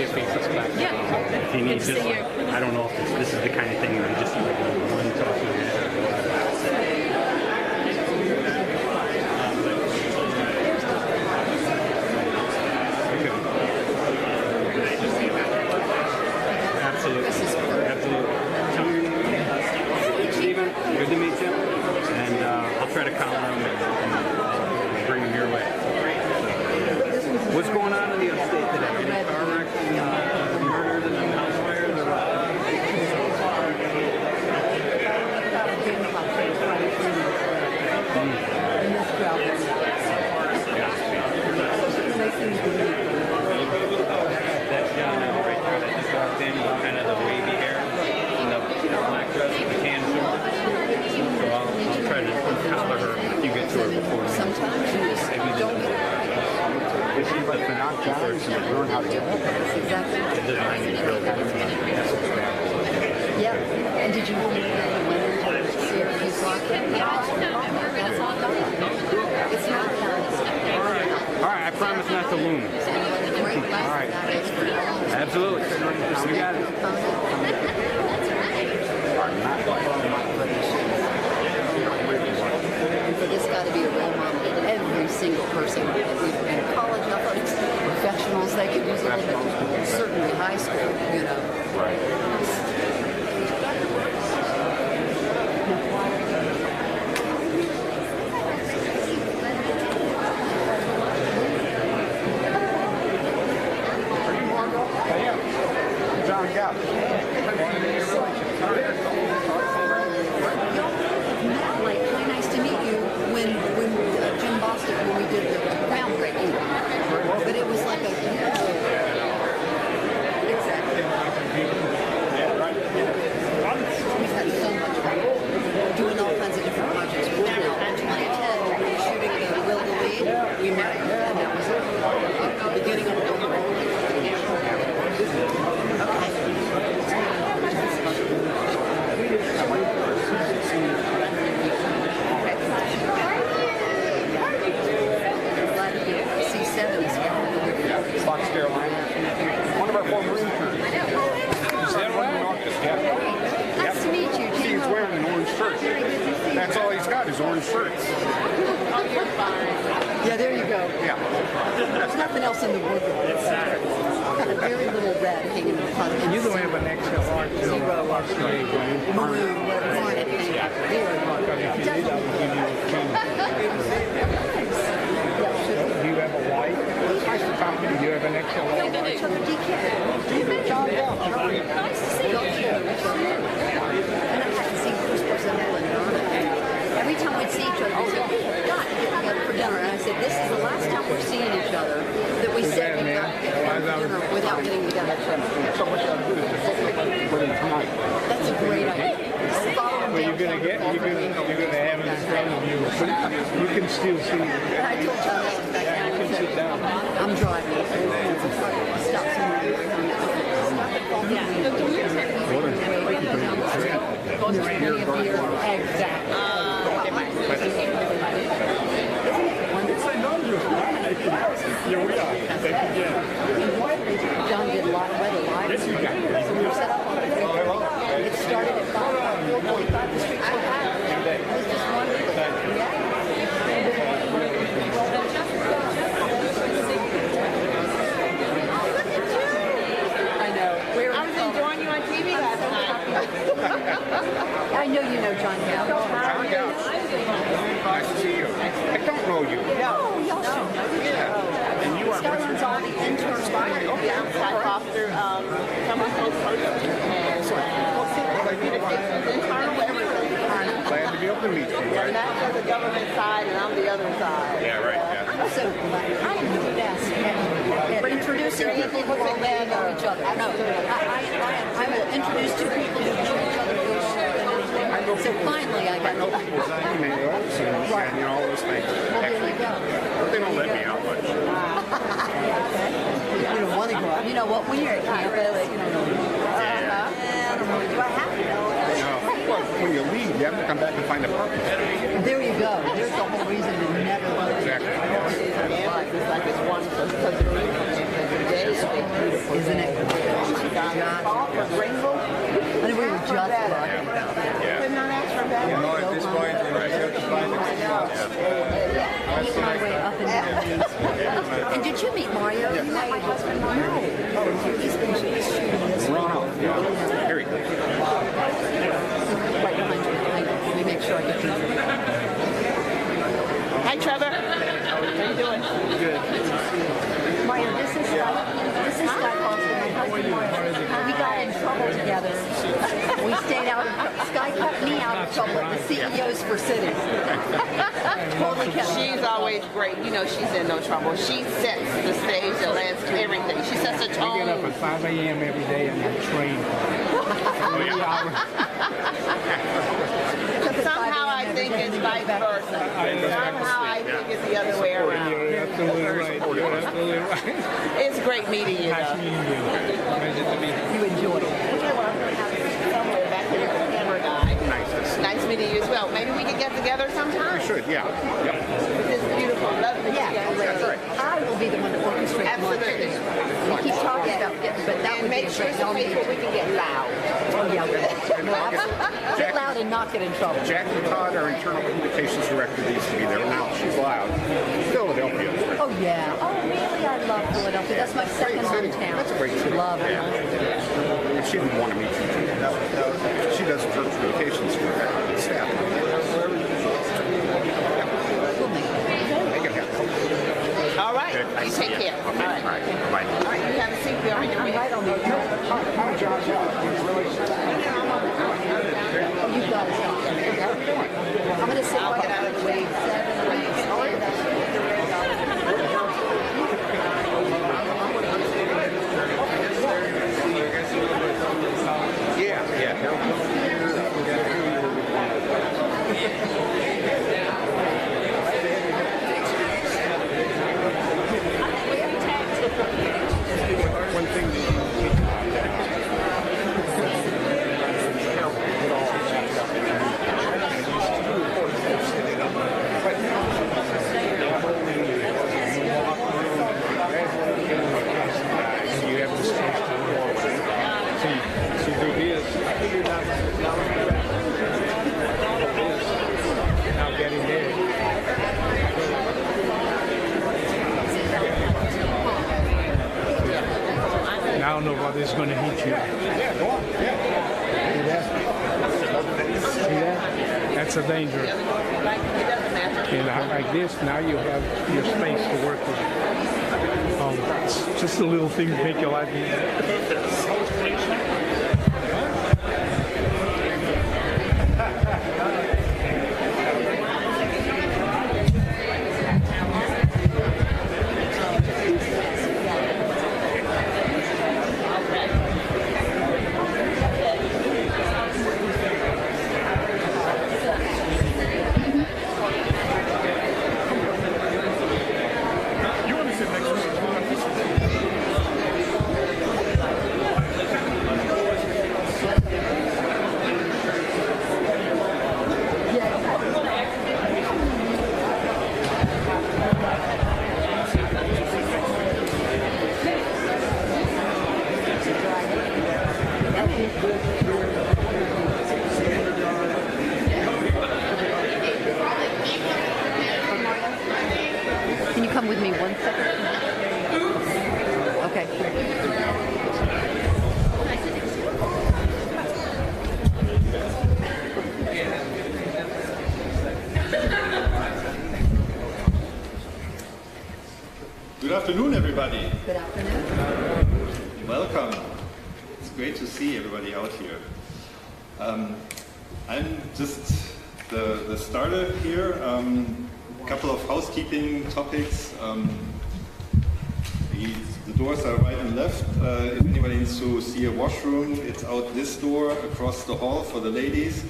be a faceless class. Yeah. If you need Good to just see like, you. I don't know if this is the kind of thing where you just like one talking head or Absolutely. Absolutely. Tell me your name. Steven, good to meet you. And I'll try to call him and bring him your way. What's going on in the upstate today? Any car wrecks, murders, and house fires, or what? That gentleman right there that just walked in, kind of the wavy hair and the black dress with the tan shorts. So I'll try to collar her if you get to her before me. Sometimes you just don't get it right. It seems like they're not guys who learn how to get it. That's exactly The design is really good. Yeah. And did you know that the women see our piece lock? Yeah, that's all done. It's not done. All right, I promise not to loom. Great class. All right. That is for Absolutely. We got it. For this got to be a role model to every single person. In college athletics, professionals, they could use a little bit. Certainly high school, you know. John Gap. Matt, like, hi, nice to meet you. When Jim Boston, when we did the groundbreaking, but it was like a exactly. We've had so much fun doing all kinds of different projects. In 2010, we were shooting the Will to Lead. We met, and that was the beginning of the Fox Carolina. One of our former interns. Is that right? Nice to meet you. He's wearing an orange shirt. That's all he's got is orange shirts. Yeah, there you go. Yeah. There's nothing else in the wardrobe. It's got a very little red hanging in the front. And You don't have an extra large zero luxury, right? maroon, whatever you want it. If you need, I will give you a king. Do you have a white? It's nice to talk to you. Do you have an extra large? Each other decaf. Nice to see you. And I hadn't seen Bruce Brazil and Donna. Every time we'd see each other, we said, we've got to get together for dinner. And I said, this is the last time we're seeing each other that we said we've got to get together for dinner without getting together. So what you gotta do is just look like we're in tonight. That's a great idea. Follow him Well, you're down. gonna have it in front of you. You can still see. And I told John that back down. You can sit down. I'm driving. Stop somewhere. Exactly. Here we are. Thank you again. John did a lot of weather live. Yes, you got it. So we were set up on the freeway. It started at 4:45 the streets were packed. It was just wonderful. Yeah. I know. Where I was enjoying you on TV last night. I know you know John Gale. John Gale. Nice to see you. I don't know you. Oh, y'all should know each other. And you are This guy runs all the interns. Yeah, I'm Scott Foster, someone close person. And communications, internal, everything. glad to be able to meet you. Yeah, Matt's on the government side and I'm the other side. Yeah, right. Yeah. So, I'm the best at introducing people who already know each other. No, I will introduce two people who know each other. So finally, I got People's emails and you know all those things. Well, there you go. They don't let me out much. You don't want to go out. You know what? When you're at campus, you don't know. I don't know. Do I have to know? Well, when you leave, you have to come back and find a purpose. There you go. There's the whole reason to never go. Exactly. It's like it's one because of the day. Isn't it Mario, you met my husband Mario. He's been shooting this. Ronald. Yeah. Very good. Right behind you. Let me make sure I get you. Hi, Trevor. How you doing? Mario, this is Scott Foster, my husband Mario. We got in trouble together. We stayed out of trouble. Sky kept me out of trouble at the CEOs for cities. Totally kept me. She's always great. You know, she's in no trouble. She sets the stage, the landscape, everything. She sets a I get up tone. at 5 a.m. every day and I train. 3 hours. Somehow I think it's vice versa. Somehow I think it's the other way around. You're absolutely right. You're absolutely right. It's great meeting you, Nice though. meeting you. Pleasure to meet you. You enjoyed it. Somewhere back to the camera guy. Nice to see. Nice meeting you as well. Maybe we could get together sometime. Should, yeah. This is beautiful. Lovely. Yeah, That's right. I will be the one to orchestrate lunch. Absolutely. We keep talking about getting, but that And would be make a sure great some people we can get loud. Oh yeah, we will. No, absolutely. Get loud and not get in trouble. Jackie Todd, our internal communications director, used to be there. Now she's loud. Philadelphia. Oh yeah. Oh really? I love Philadelphia. That's my second city. hometown. That's a great city. Love it. Yeah. She would want to meet you too. She does internal communications for the staff. We'll make it. They can help. All right. Good. You take care. All right. All right. Bye. All right. You have a seatbelt on your I'm feet. right on the. Oh, you got it. I'm gonna sit right out of the way. One thing You have the space to walk. See, do this. Now getting there. Now I don't know whether it's going to hit you. Yeah, go on. Yeah. See that? That's a danger. And like this, now you have your space to work with. It's just a little thing to make your life easier. Can you come with me 1 second? Okay. Good afternoon, everybody. Good afternoon. Welcome. It's great to see everybody out here. I'm just the starter here. A couple of housekeeping topics. The doors are right and left. If anybody needs to see a washroom, it's out this door across the hall for the ladies.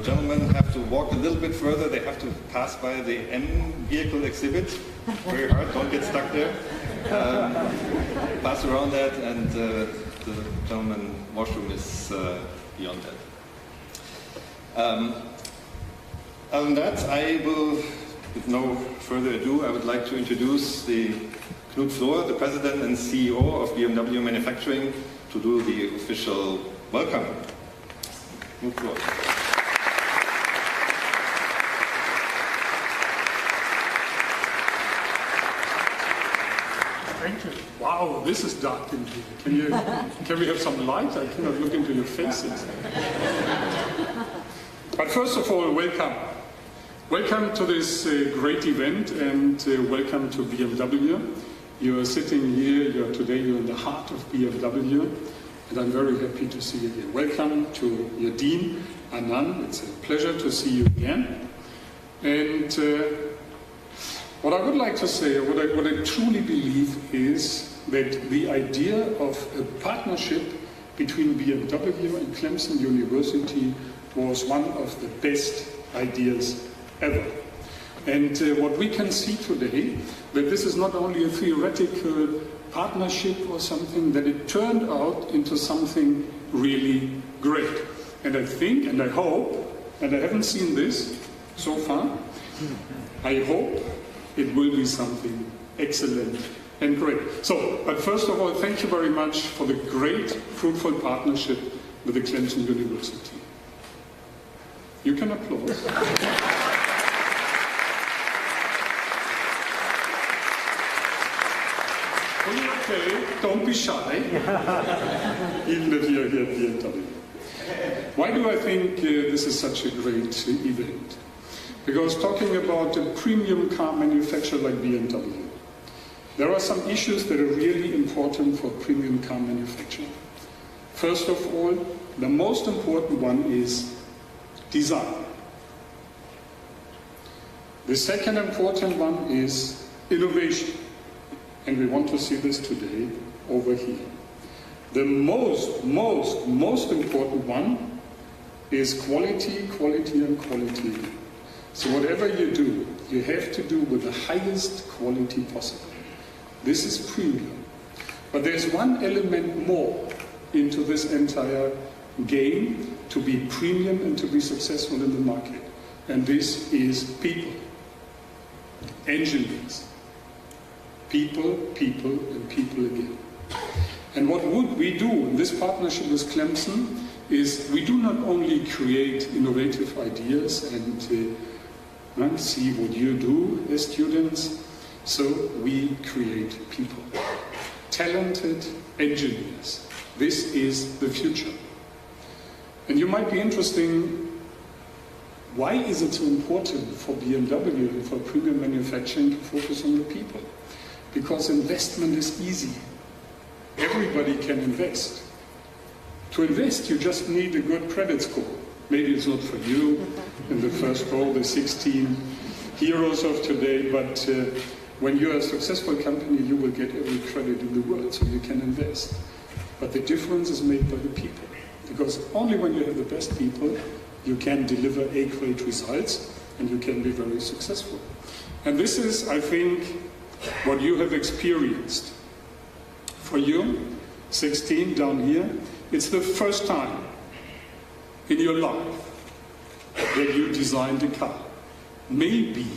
Gentlemen have to walk a little bit further. They have to pass by the M vehicle exhibit. Very hard, don't get stuck there. Pass around that, and the gentleman washroom is beyond that. Other than that, I will, with no further ado, I would like to introduce Knut Flohr, the President and CEO of BMW Manufacturing, to do the official welcome. Knut Flohr. thank you. Wow, this is dark in here. Can we have some light? I cannot look into your faces. But first of all, welcome. Welcome to this great event, and welcome to BMW. You are sitting here, today you're in the heart of BMW, and I'm very happy to see you here. Welcome to your Dean, Anand. It's a pleasure to see you again. And what I would like to say, what I truly believe is that the idea of a partnership between BMW and Clemson University was one of the best ideas ever. And what we can see today, that this is not only a theoretical partnership or something, that it turned out into something really great. And I think, and I hope, and I haven't seen this so far, I hope it will be something excellent and great. So, but first of all, thank you very much for the great, fruitful partnership with the Clemson University. You can applaud. Okay, don't be shy, even if you're here at BMW. Why do I think this is such a great event? Because talking about a premium car manufacturer like BMW, there are some issues that are really important for premium car manufacturing. First of all, the most important one is design. The second important one is innovation. And we want to see this today over here. The most important one is quality, quality, and quality. So whatever you do, you have to do with the highest quality possible. This is premium. But there's one element more into this entire game to be premium and to be successful in the market. And this is people. Engineers. People, people, and people again. And what would we do in this partnership with Clemson is we do not only create innovative ideas and see what you do as students, so we create people. Talented engineers. This is the future. And you might be interested, why is it so important for BMW and for premium manufacturing to focus on the people? Because investment is easy. Everybody can invest. To invest, you just need a good credit score. Maybe it's not for you in the first row, the 16 heroes of today, but when you're a successful company, you will get every credit in the world, so you can invest. But the difference is made by the people. Because only when you have the best people, you can deliver great results, and you can be very successful. And this is, I think, what you have experienced. For you, 16 down here, it's the first time in your life that you designed a car. Maybe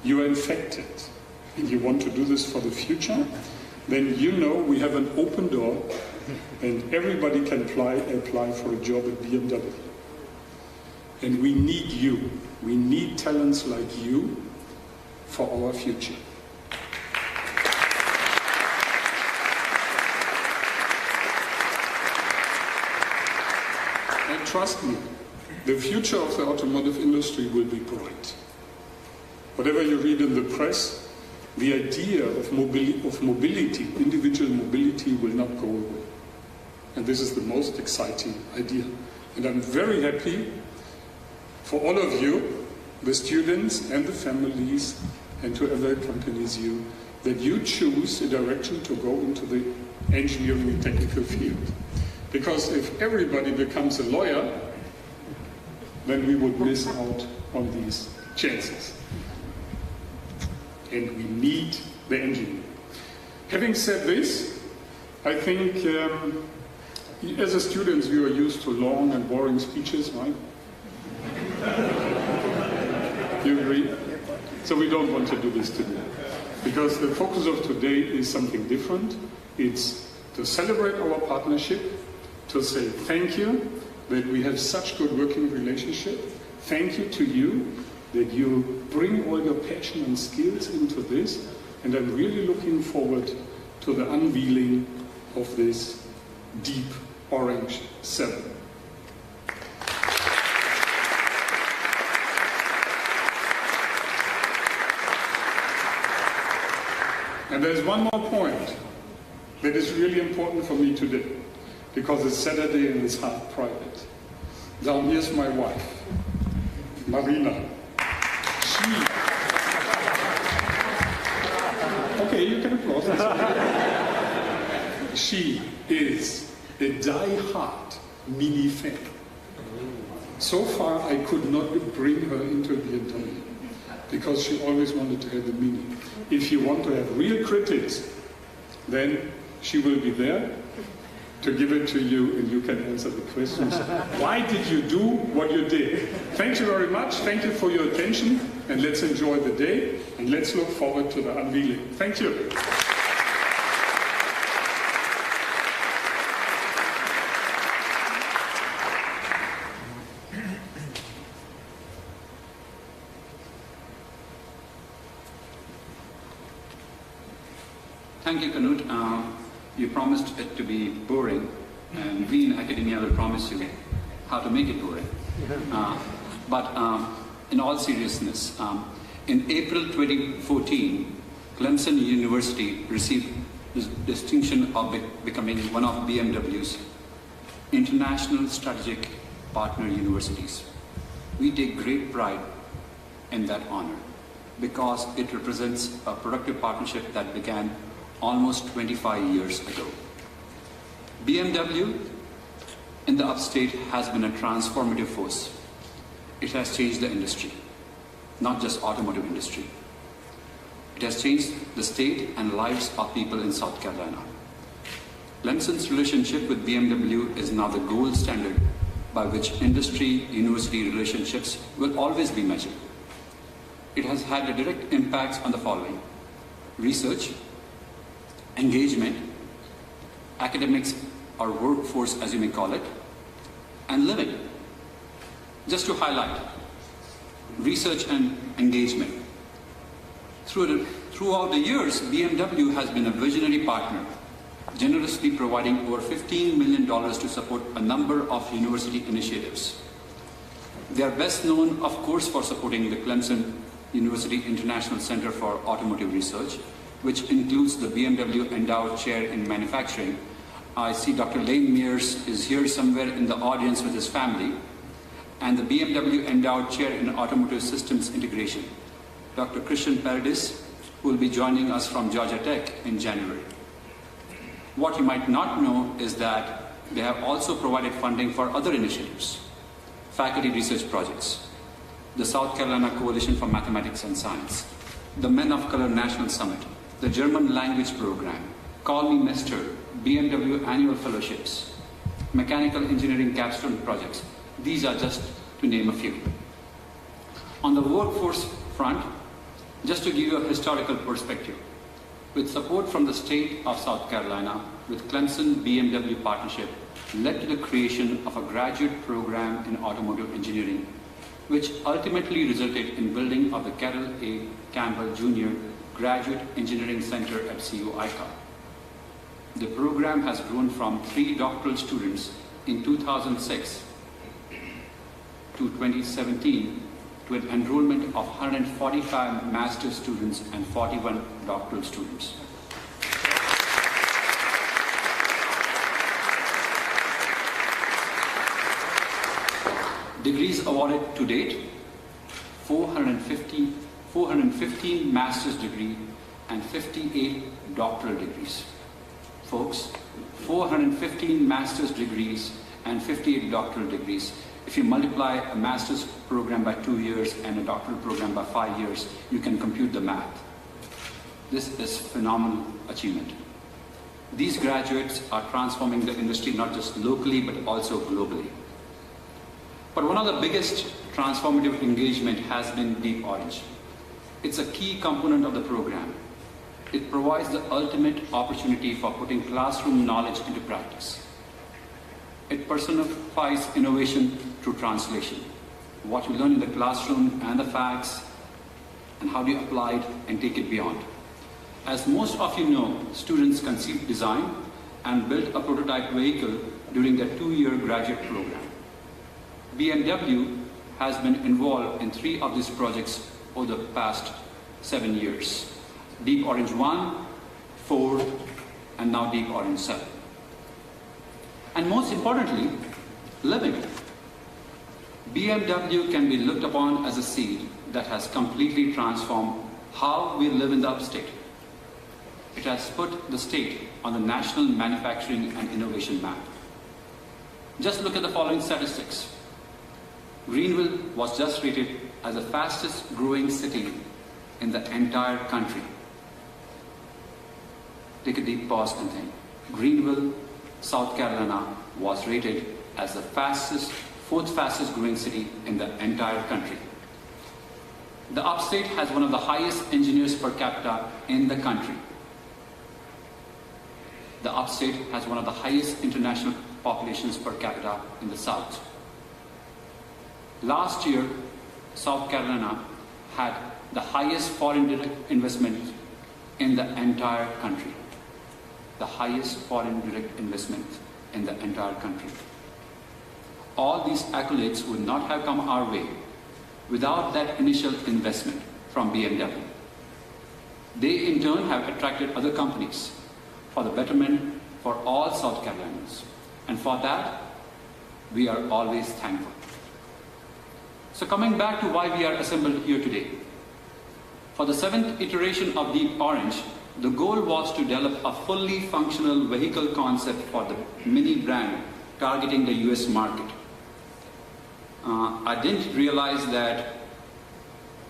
you are infected and you want to do this for the future, then you know we have an open door and everybody can apply for a job at BMW. And we need you. We need talents like you for our future. And trust me, the future of the automotive industry will be bright. Whatever you read in the press, the idea of mobility, individual mobility, will not go away. And this is the most exciting idea. And I'm very happy for all of you, the students and the families, and to whoever accompanies you, that you choose a direction to go into the engineering and technical field. Because if everybody becomes a lawyer, then we would miss out on these chances. And we need the engineer. Having said this, I think as a student you are used to long and boring speeches, right? You agree? So we don't want to do this today. Because the focus of today is something different. It's to celebrate our partnership, to say thank you that we have such good working relationship. Thank you to you that you bring all your passion and skills into this, And I'm really looking forward to the unveiling of this deep orange 7. And there's one more point that is really important for me today, because it's Saturday and it's half private. Down here's my wife, Marina. Okay, you can applaud. She is a die-hard Mini fan. So far, I could not bring her into BMW because she always wanted to have the Mini. If you want to have real critics, then she will be there to give it to you and you can answer the questions. Why did you do what you did? Thank you very much. Thank you for your attention, and let's enjoy the day and let's look forward to the unveiling. Thank you. Thank you, Knut. You promised it to be boring, and we in academia will promise you how to make it boring. But in all seriousness, in April 2014, Clemson University received the distinction of becoming one of BMW's international strategic partner universities. We take great pride in that honor because it represents a productive partnership that began almost 25 years ago. BMW in the upstate has been a transformative force. It has changed the industry, not just automotive industry. It has changed the state and lives of people in South Carolina. Clemson's relationship with BMW is now the gold standard by which industry-university relationships will always be measured. It has had a direct impact on the following: research, engagement, academics or workforce as you may call it, and living. Just to highlight, research and engagement. Throughout the years, BMW has been a visionary partner, generously providing over $15 million to support a number of university initiatives. They are best known, of course, for supporting the Clemson University International Center for Automotive Research, which includes the BMW Endowed Chair in Manufacturing. I see Dr. Lane Mears is here somewhere in the audience with his family, and the BMW Endowed Chair in Automotive Systems Integration, Dr. Christian Paradis, who will be joining us from Georgia Tech in January. What you might not know is that they have also provided funding for other initiatives, faculty research projects, the South Carolina Coalition for Mathematics and Science, the Men of Color National Summit, the German Language Program, Call Me Mr., BMW Annual Fellowships, Mechanical Engineering Capstone Projects. These are just to name a few. On the workforce front, just to give you a historical perspective, with support from the state of South Carolina, with Clemson BMW partnership led to the creation of a graduate program in automotive engineering, which ultimately resulted in building of the Carroll A. Campbell Jr. Graduate Engineering Center at CU ICA. The program has grown from 3 doctoral students in 2006 to 2017 to an enrollment of 145 master's students and 41 doctoral students. Degrees awarded to date, 415 master's degree and 58 doctoral degrees. Folks, 415 master's degrees and 58 doctoral degrees. If you multiply a master's program by 2 years and a doctoral program by 5 years, you can compute the math. This is phenomenal achievement. These graduates are transforming the industry not just locally but also globally. But one of the biggest transformative engagement has been Deep Orange. It's a key component of the program. It provides the ultimate opportunity for putting classroom knowledge into practice. It personifies innovation through translation. What you learn in the classroom and the facts, and how do you apply it and take it beyond. As most of you know, students conceived, design, and built a prototype vehicle during their 2-year graduate program. BMW has been involved in 3 of these projects over the past 7 years. Deep Orange 1, 4, and now Deep Orange 7. And most importantly, living. BMW can be looked upon as a seed that has completely transformed how we live in the upstate. It has put the state on the national manufacturing and innovation map. Just look at the following statistics. Greenville was just rated as the fastest growing city in the entire country. Take a deep pause and think. Greenville, South Carolina was rated as the 4th fastest growing city in the entire country. The upstate has one of the highest engineers per capita in the country. The upstate has one of the highest international populations per capita in the South. Last year, South Carolina had the highest foreign direct investment in the entire country. The highest foreign direct investment in the entire country. All these accolades would not have come our way without that initial investment from BMW. They in turn have attracted other companies for the betterment for all South Carolinians. And for that, we are always thankful. So coming back to why we are assembled here today. For the 7th iteration of Deep Orange, the goal was to develop a fully functional vehicle concept for the Mini brand targeting the US market. I didn't realize that,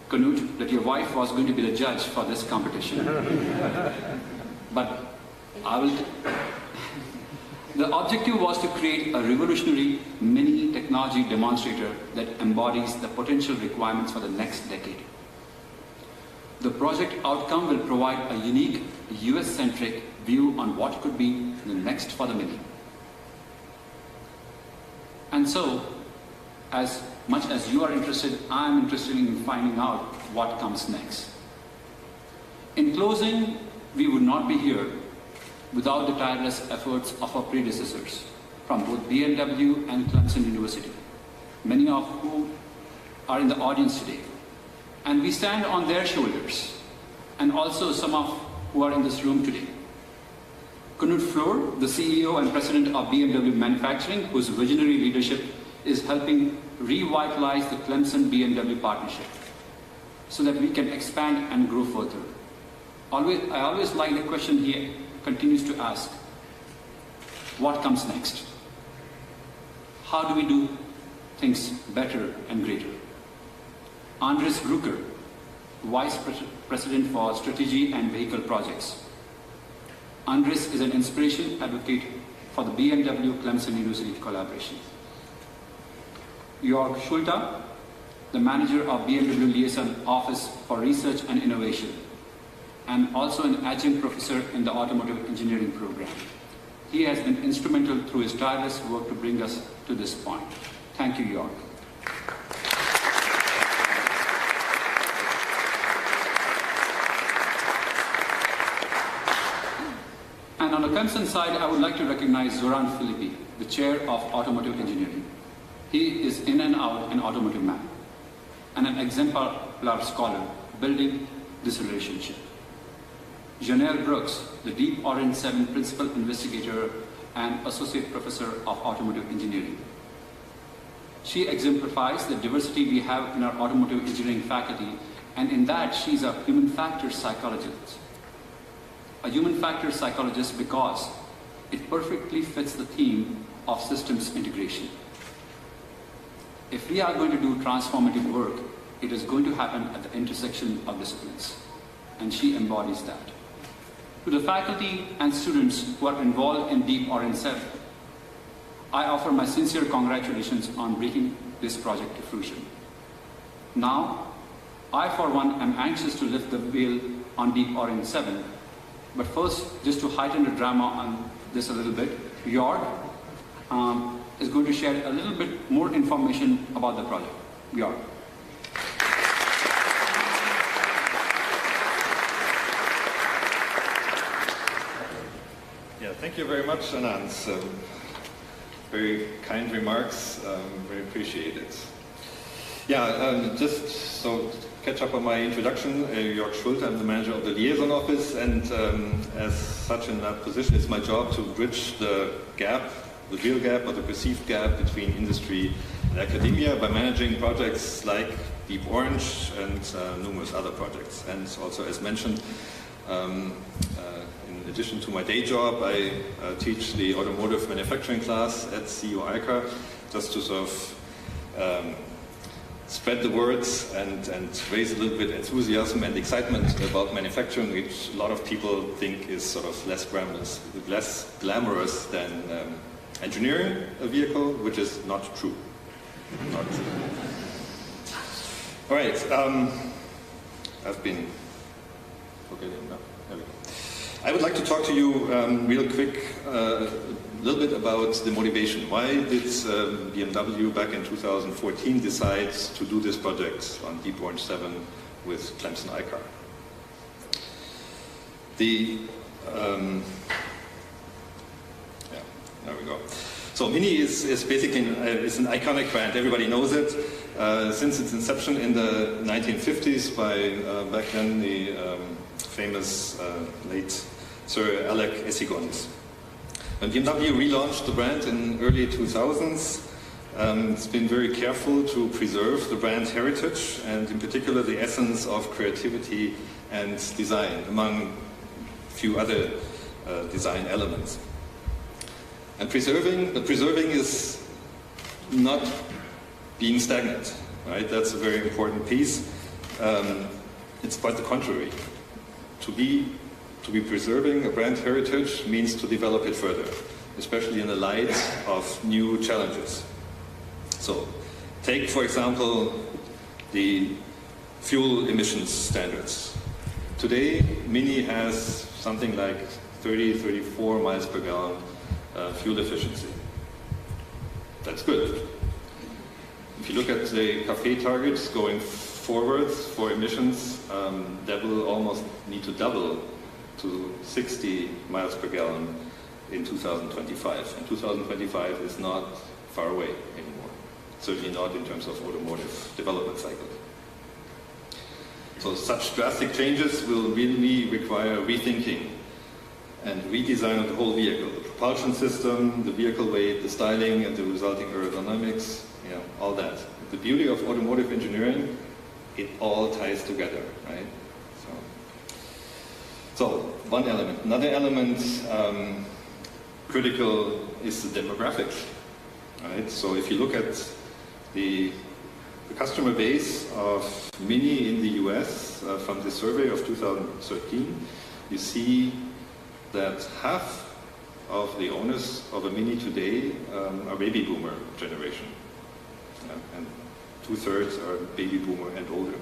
Knut, that your wife was going to be the judge for this competition. But the objective was to create a revolutionary mini technology demonstrator that embodies the potential requirements for the next decade. The project outcome will provide a unique US-centric view on what could be the next for the Mini. And so, as much as you are interested, I'm interested in finding out what comes next. In closing, we would not be here without the tireless efforts of our predecessors from both BMW and Clemson University, many of whom are in the audience today. And we stand on their shoulders, and also some of who are in this room today. Knut Flohr, the CEO and President of BMW Manufacturing, whose visionary leadership is helping revitalize the Clemson-BMW partnership so that we can expand and grow further. I always like the question he continues to ask, what comes next? How do we do things better and greater? Andres Brucker, Vice President for Strategy and Vehicle Projects. Andres is an inspiration advocate for the BMW-Clemson University collaboration. Jörg Schulte, the manager of BMW Liaison Office for Research and Innovation, and also an adjunct professor in the Automotive Engineering program. He has been instrumental through his tireless work to bring us to this point. Thank you, Jörg. And on the Clemson side, I would like to recognize Zoran Philippi, the chair of Automotive Engineering. He is in and out an automotive man and an exemplar scholar building this relationship. Janelle Brooks, the Deep Orange 7 principal investigator and associate professor of automotive engineering. She exemplifies the diversity we have in our automotive engineering faculty, and in that she's a human factors psychologist. A human factors psychologist because it perfectly fits the theme of systems integration. If we are going to do transformative work, it is going to happen at the intersection of disciplines, and she embodies that. To the faculty and students who are involved in Deep Orange 7, I offer my sincere congratulations on bringing this project to fruition. Now, I for one am anxious to lift the veil on Deep Orange 7, but first, just to heighten the drama on this a little bit, Jörg is going to share a little bit more information about the project. Jörg. Thank you very much, Anand. Very kind remarks, very appreciated. Yeah, just so to catch up on my introduction, Jörg Schulte, I'm the manager of the liaison office, and as such in that position, it's my job to bridge the gap, the real gap or the perceived gap between industry and academia by managing projects like Deep Orange and numerous other projects. And also, as mentioned, in addition to my day job, I teach the automotive manufacturing class at CU ICAR, just to sort of spread the words and raise a little bit enthusiasm and excitement about manufacturing, which a lot of people think is sort of less glamorous than engineering a vehicle, which is not true. Not true. All right, I've been forgetting now. There we go. I would like to talk to you real quick a little bit about the motivation. Why did BMW back in 2014 decide to do this project on Deep Orange 7 with Clemson ICAR? There we go. So Mini is basically is an iconic brand. Everybody knows it. Since its inception in the 1950s by back then the famous late Sir Alec Essigonis. When BMW relaunched the brand in early 2000s, it's been very careful to preserve the brand heritage and in particular the essence of creativity and design, among a few other design elements. And preserving is not being stagnant, right? That's a very important piece. It's quite the contrary. To be preserving a brand heritage means to develop it further, especially in the light of new challenges. So, take for example the fuel emissions standards. Today, Mini has something like 34 miles per gallon fuel efficiency. That's good. If you look at the CAFE targets going forward for emissions, that will almost need to double to 60 miles per gallon in 2025. And 2025 is not far away anymore. Certainly not in terms of automotive development cycle. So such drastic changes will really require rethinking and redesign of the whole vehicle. The propulsion system, the vehicle weight, the styling and the resulting aerodynamics, all that. The beauty of automotive engineering, it all ties together, right? So one element. Another element critical is the demographics, right? So if you look at the customer base of Mini in the US from the survey of 2013, you see that half of the owners of a Mini today are baby boomer generation. And 2/3 are baby boomer and older.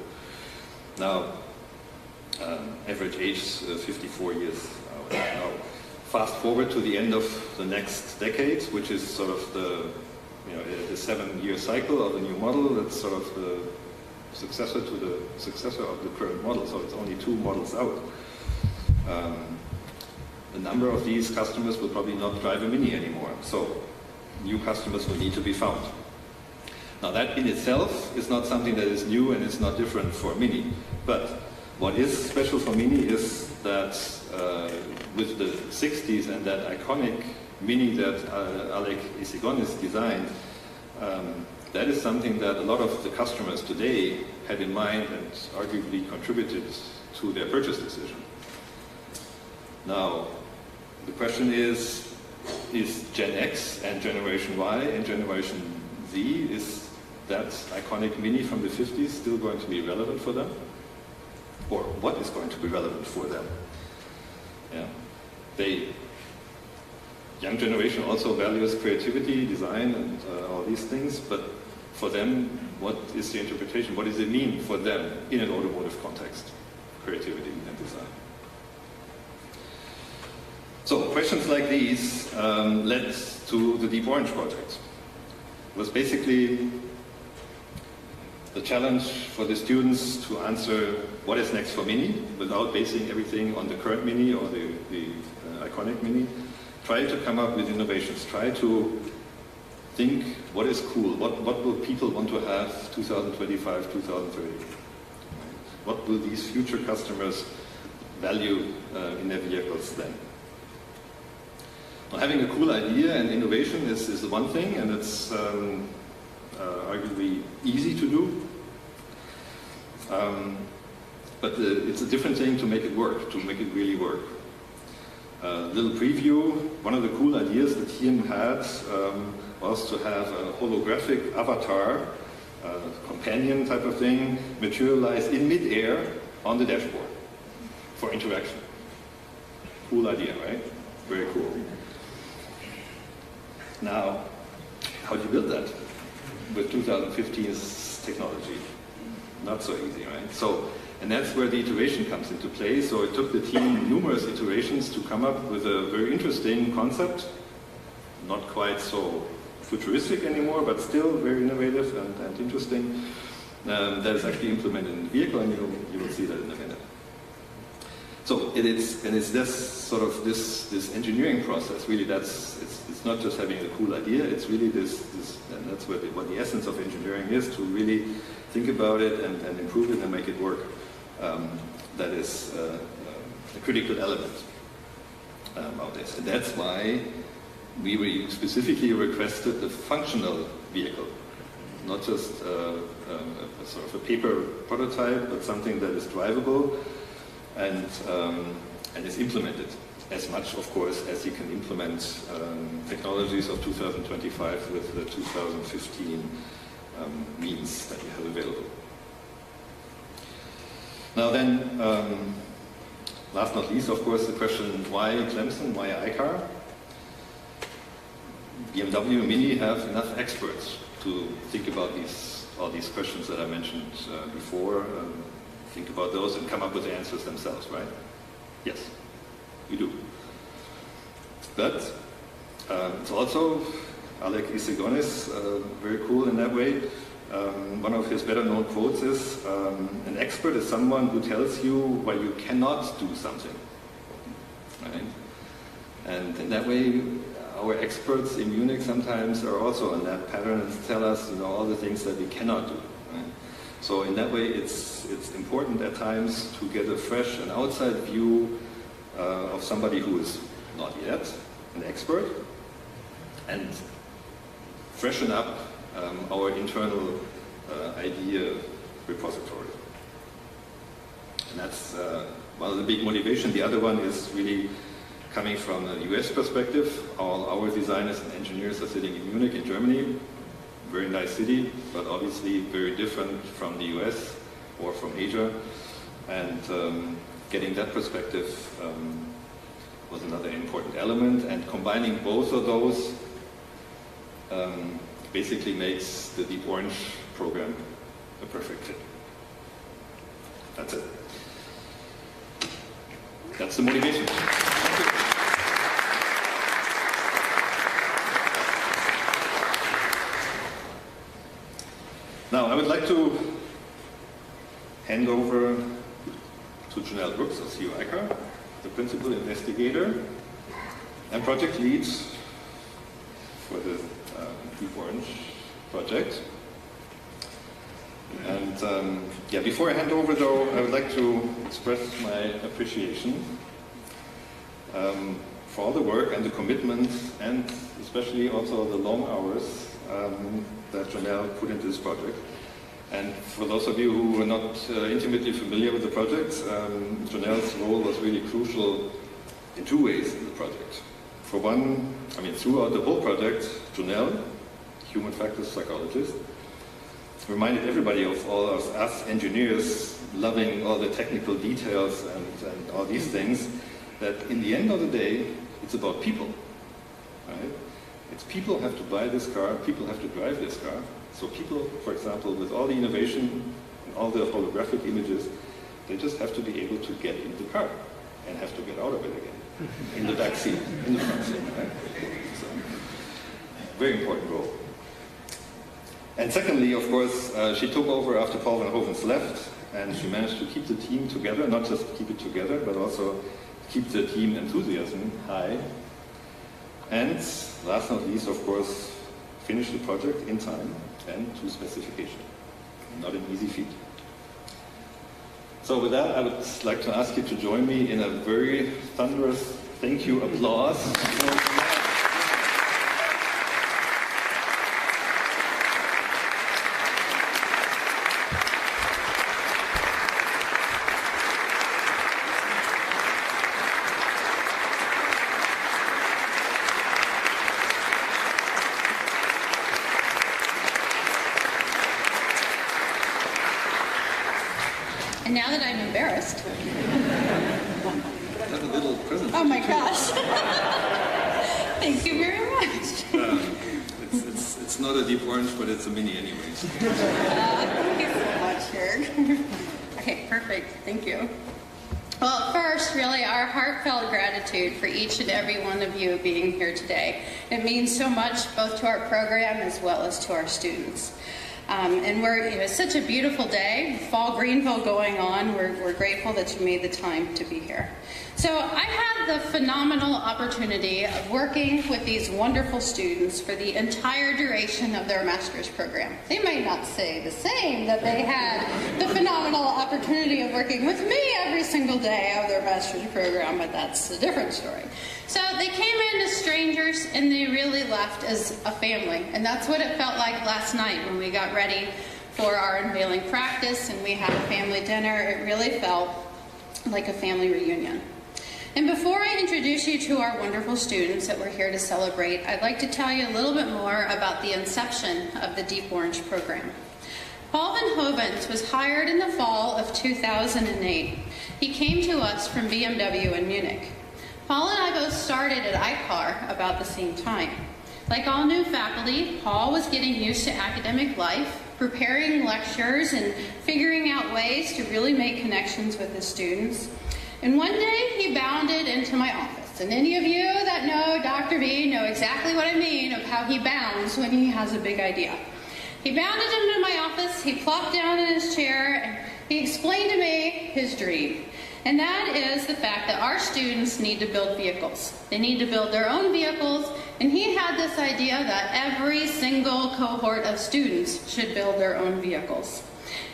Now, average age 54 years now. Fast forward to the end of the next decade, which is sort of the 7-year cycle of the new model. That's sort of the successor to the successor of the current model. So it's only 2 models out. The number of these customers will probably not drive a Mini anymore. So new customers will need to be found. Now that in itself is not something that is new and it's not different for Mini. But what is special for Mini is that with the 60s and that iconic Mini that Alec Essigonis designed, that is something that a lot of the customers today had in mind and arguably contributed to their purchase decision. Now, the question is Gen X and Generation Y and Generation Z, is that iconic Mini from the 50s still going to be relevant for them? Or what is going to be relevant for them? Young generation also values creativity, design, and all these things, but for them, what is the interpretation? What does it mean for them in an automotive context? Creativity and design. So questions like these led to the Deep Orange project. It was basically the challenge for the students to answer what is next for Mini without basing everything on the current Mini or the iconic Mini. try to come up with innovations, try to think what is cool, what will people want to have 2025, 2030. What will these future customers value in their vehicles then? Now, having a cool idea and innovation is the one thing, and it's arguably easy to do. But it's a different thing to make it work, to make it really work. Little preview, one of the cool ideas the team had was to have a holographic avatar, companion type of thing, materialize in mid-air on the dashboard for interaction. Cool idea, right? Very cool. Now, how do you build that with 2015's technology? Not so easy, right? So, and that's where the iteration comes into play. So it took the team numerous iterations to come up with a very interesting concept, not quite so futuristic anymore, but still very innovative and interesting, that is actually implemented in the vehicle, and you will see that in a minute. So it's this sort of this engineering process. Really, it's not just having a cool idea. It's really this and that's what the essence of engineering is, to really think about it and improve it and make it work. That is a critical element of this, and that's why we specifically requested the functional vehicle, not just a sort of a paper prototype, but something that is drivable and is implemented as much, of course, as you can implement technologies of 2025 with the 2015 means that you have available. Now then, last not least, of course, the question, why Clemson, why iCar? BMW and Mini have enough experts to think about all these questions that I mentioned before, think about those and come up with the answers themselves, right? Yes, we do. But it's also, Alec Isegonis, very cool in that way. One of his better known quotes is, an expert is someone who tells you why you cannot do something, right? And in that way, our experts in Munich sometimes are also on that pattern and tell us, all the things that we cannot do. Right? So in that way, it's important at times to get a fresh and outside view of somebody who is not yet an expert, and freshen up our internal idea repository. And that's one of the big motivations. The other one is really coming from the US perspective. All our designers and engineers are sitting in Munich, in Germany. Very nice city, but obviously very different from the US or from Asia. And getting that perspective was another important element. And combining both of those basically makes the Deep Orange program a perfect fit. That's it. That's the motivation. Now, I would like to hand over to Janelle Brooks of CEO iCar, the principal investigator and project lead for the Deep Orange project. And before I hand over, though, I would like to express my appreciation for all the work and the commitment, and especially also the long hours that Janelle put into this project. And for those of you who are not intimately familiar with the project, Janelle's role was really crucial in two ways in the project. For one, throughout the whole project, Janelle, human factors psychologist, reminded everybody of all of us engineers loving all the technical details and all these things, that in the end of the day, it's about people, right? It's people have to buy this car, people have to drive this car. So people, for example, with all the innovation and all the holographic images, they just have to be able to get in the car and have to get out of it again, in the back seat, in the front seat, right? So, very important role. And secondly, of course, she took over after Paul van Hovens left, and she managed to keep the team together, not just keep it together, but also keep the team enthusiasm high. And last not least, of course, finish the project in time and to specification. Not an easy feat. So with that, I would like to ask you to join me in a very thunderous thank you applause. And now that I'm embarrassed. Have a little present. Oh my gosh. Thank you very much. It's not a deep orange, but it's a mini anyways. Thank you so much, Jörg. Okay, perfect. Thank you. Well, first, really, our heartfelt gratitude for each and every one of you being here today. It means so much both to our program as well as to our students. And it's such a beautiful day, fall Greenville going on. We're grateful that you made the time to be here. So I had the phenomenal opportunity of working with these wonderful students for the entire duration of their master's program. They might not say the same, that they had the phenomenal opportunity of working with me every single day of their master's program, but that's a different story. So they came in as strangers and they really left as a family. And that's what it felt like last night when we got ready for our unveiling practice and we had a family dinner. It really felt like a family reunion. And before I introduce you to our wonderful students that we're here to celebrate, I'd like to tell you a little bit more about the inception of the Deep Orange program. Paul Van Hovens was hired in the fall of 2008. He came to us from BMW in Munich. Paul and I both started at ICAR about the same time. Like all new faculty, Paul was getting used to academic life, preparing lectures, and figuring out ways to really make connections with his students. And one day, he bounded into my office. And any of you that know Dr. B know exactly what I mean of how he bounds when he has a big idea. He bounded into my office, he plopped down in his chair, and he explained to me his dream. And that is the fact that our students need to build vehicles. They need to build their own vehicles, and he had this idea that every single cohort of students should build their own vehicles.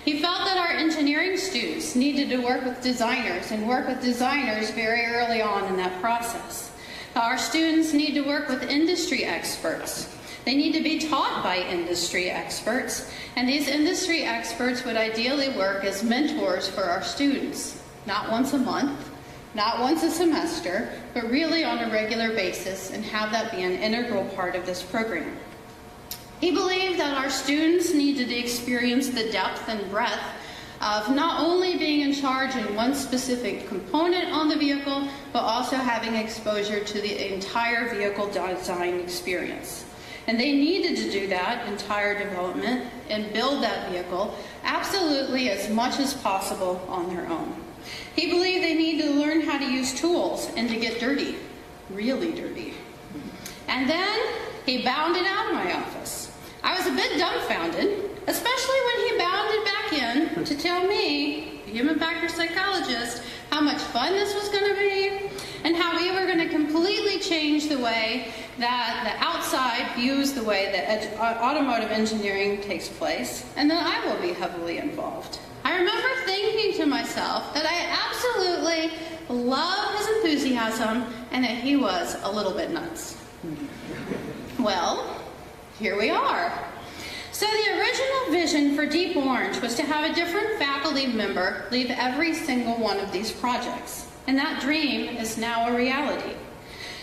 He felt that our engineering students needed to work with designers and work with designers very early on in that process. Our students need to work with industry experts. They need to be taught by industry experts, and these industry experts would ideally work as mentors for our students. Not once a month, not once a semester, but really on a regular basis and have that be an integral part of this program. He believed that our students needed to experience the depth and breadth of not only being in charge in one specific component on the vehicle, but also having exposure to the entire vehicle design experience. And they needed to do that entire development and build that vehicle absolutely as much as possible on their own. He believed they need to learn how to use tools and to get dirty, really dirty. And then he bounded out of my office. I was a bit dumbfounded, especially when he bounded back in to tell me, the human factor psychologist, how much fun this was going to be and how we were going to completely change the way that the outside views the way that automotive engineering takes place, and that I will be heavily involved. I remember thinking to myself that I absolutely loved his enthusiasm and that he was a little bit nuts. Well, here we are. So the original vision for Deep Orange was to have a different faculty member lead every single one of these projects. And that dream is now a reality.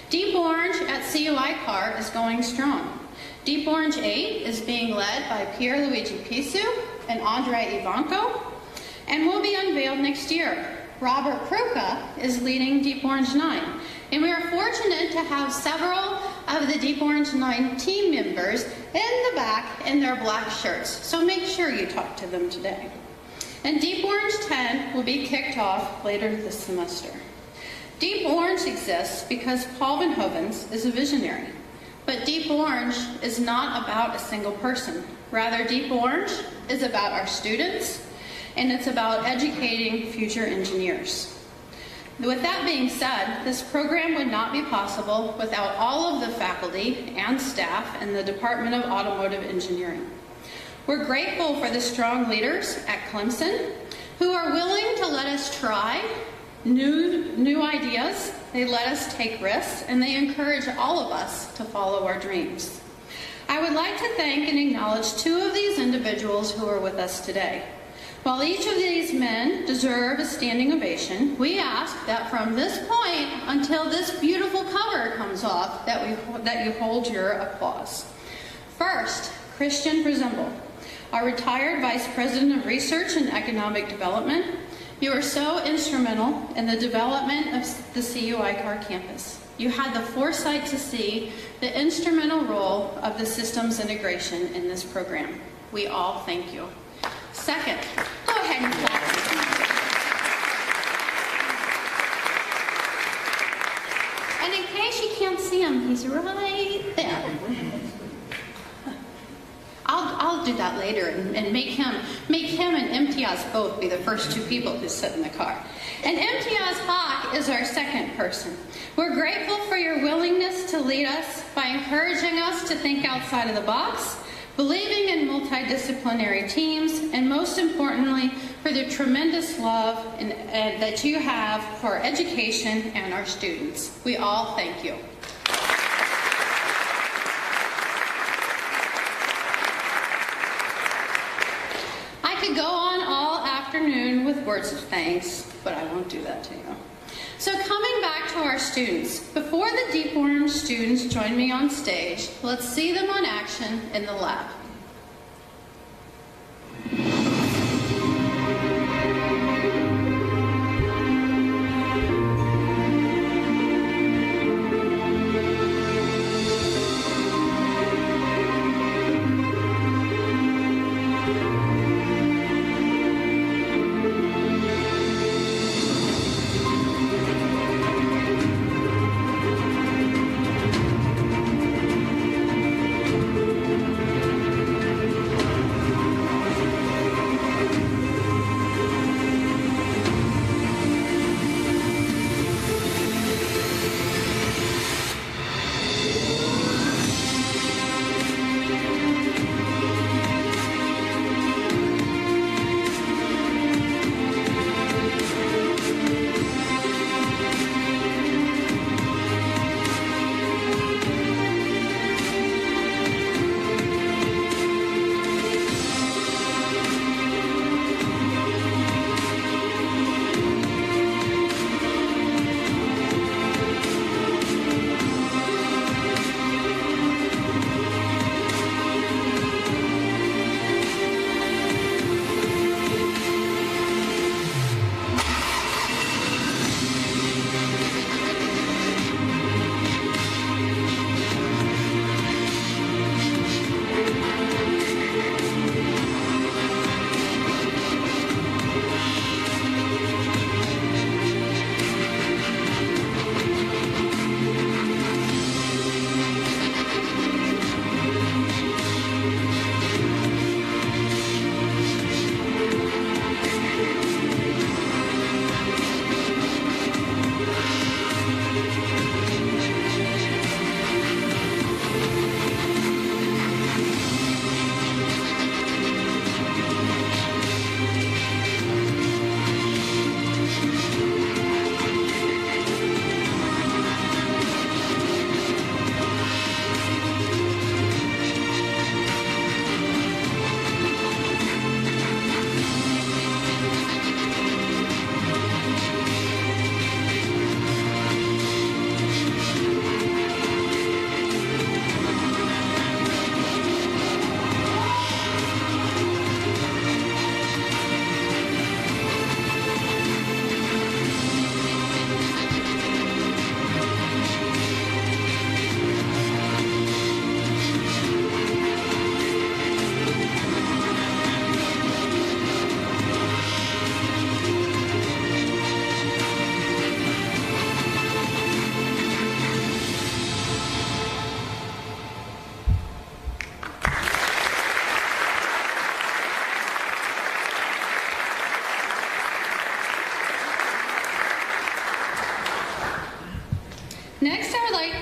Deep Orange at CU ICAR is going strong. Deep Orange 8 is being led by Pierluigi Pisu and Andre Ivanko, and will be unveiled next year. Robert Kruka is leading Deep Orange 9. And we are fortunate to have several of the Deep Orange 9 team members in the back in their black shirts. So make sure you talk to them today. And Deep Orange 10 will be kicked off later this semester. Deep Orange exists because Paul Van Hovens is a visionary. But Deep Orange is not about a single person. Rather, Deep Orange is about our students, and it's about educating future engineers. With that being said, this program would not be possible without all of the faculty and staff in the Department of Automotive Engineering. We're grateful for the strong leaders at Clemson who are willing to let us try new ideas. They let us take risks, and they encourage all of us to follow our dreams. I would like to thank and acknowledge two of these individuals who are with us today. While each of these men deserve a standing ovation, we ask that from this point until this beautiful cover comes off, that you hold your applause. First, Christian Brzembel, our retired Vice President of Research and Economic Development. You are so instrumental in the development of the CU ICAR campus. You had the foresight to see the instrumental role of the systems integration in this program. We all thank you. Second, go ahead and clap. And in case you can't see him, he's right there. I'll do that later and make him and Imtiaz both be the first two people who sit in the car. And Imtiaz Haq is our second person. We're grateful for your willingness to lead us by encouraging us to think outside of the box, believing in multidisciplinary teams, and most importantly, for the tremendous love that you have for our education and our students. We all thank you. I could go on all afternoon with words of thanks, but I won't do that to you. So coming back to our students, before the Deep Orange students join me on stage, let's see them on action in the lab.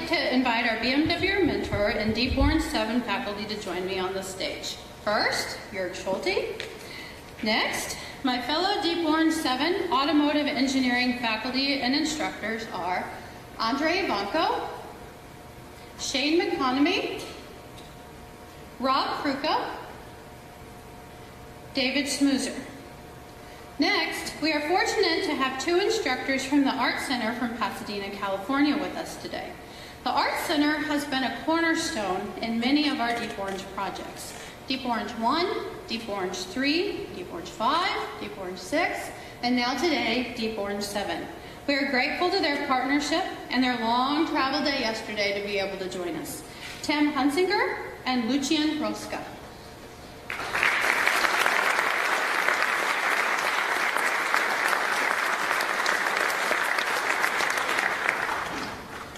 like to invite our BMW mentor and Deepborn 7 faculty to join me on the stage. First, Jörg Schulte. Next, my fellow Deepborn 7 automotive engineering faculty and instructors are Andre Ivanko, Shane McConomy, Rob Kruka, David Smoozer. Next, we are fortunate to have 2 instructors from the Art Center from Pasadena, California with us today. The Art Center has been a cornerstone in many of our Deep Orange projects. Deep Orange 1, Deep Orange 3, Deep Orange 5, Deep Orange 6, and now today, Deep Orange 7. We are grateful to their partnership and their long travel day yesterday to be able to join us. Tim Hunsinger and Lucian Roska.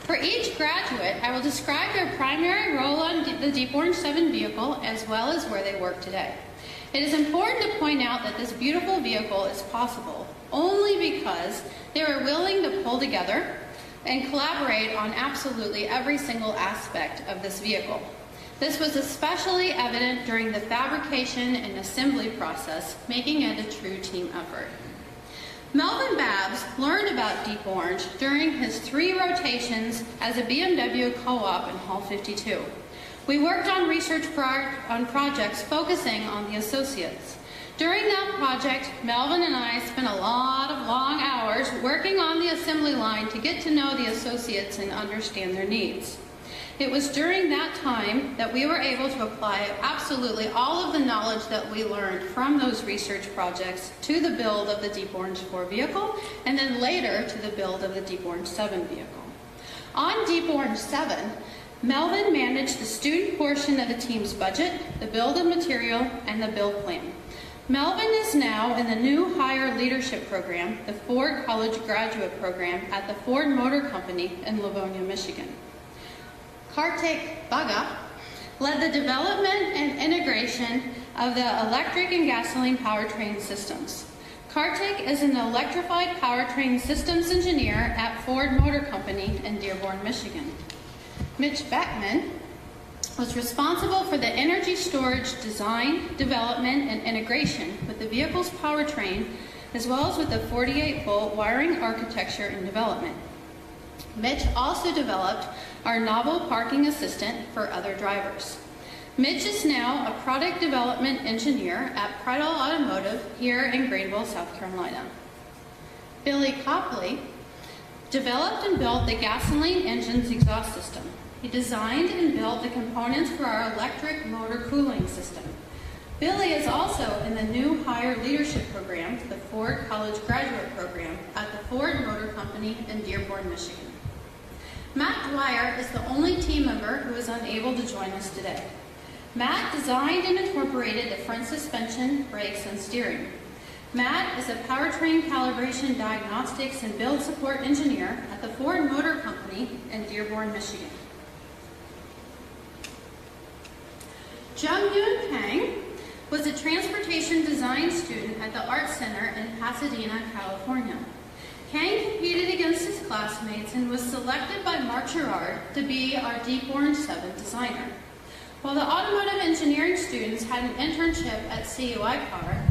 For each graduate, I will describe their primary role on the Deep Orange 7 vehicle as well as where they work today. It is important to point out that this beautiful vehicle is possible only because they were willing to pull together and collaborate on absolutely every single aspect of this vehicle. This was especially evident during the fabrication and assembly process, making it a true team effort. Melvin Babs learned about Deep Orange during his 3 rotations as a BMW co-op in Hall 52. We worked on research on projects focusing on the associates. During that project, Melvin and I spent a lot of long hours working on the assembly line to get to know the associates and understand their needs. It was during that time that we were able to apply absolutely all of the knowledge that we learned from those research projects to the build of the Deep Orange 4 vehicle, and then later to the build of the Deep Orange 7 vehicle. On Deep Orange 7, Melvin managed the student portion of the team's budget, the build of material, and the build plan. Melvin is now in the new hire leadership program, the Ford College Graduate Program at the Ford Motor Company in Livonia, Michigan. Kartik Baga led the development and integration of the electric and gasoline powertrain systems. Kartik is an electrified powertrain systems engineer at Ford Motor Company in Dearborn, Michigan. Mitch Beckman was responsible for the energy storage design, development, and integration with the vehicle's powertrain, as well as with the 48-volt wiring architecture and development. Mitch also developed our novel parking assistant for other drivers. Mitch is now a product development engineer at Pridal Automotive here in Greenville, South Carolina. Billy Copley developed and built the gasoline engine's exhaust system. He designed and built the components for our electric motor cooling system. Billy is also in the new hire leadership program, the Ford College Graduate Program at the Ford Motor Company in Dearborn, Michigan. Matt Dwyer is the only team member who is unable to join us today. Matt designed and incorporated the front suspension, brakes, and steering. Matt is a powertrain calibration diagnostics and build support engineer at the Ford Motor Company in Dearborn, Michigan. Jung Yoon Kang was a transportation design student at the Art Center in Pasadena, California. Kang competed against his classmates and was selected by Mark Gerard to be our Deep Orange 7 designer. While the automotive engineering students had an internship at CUI Car,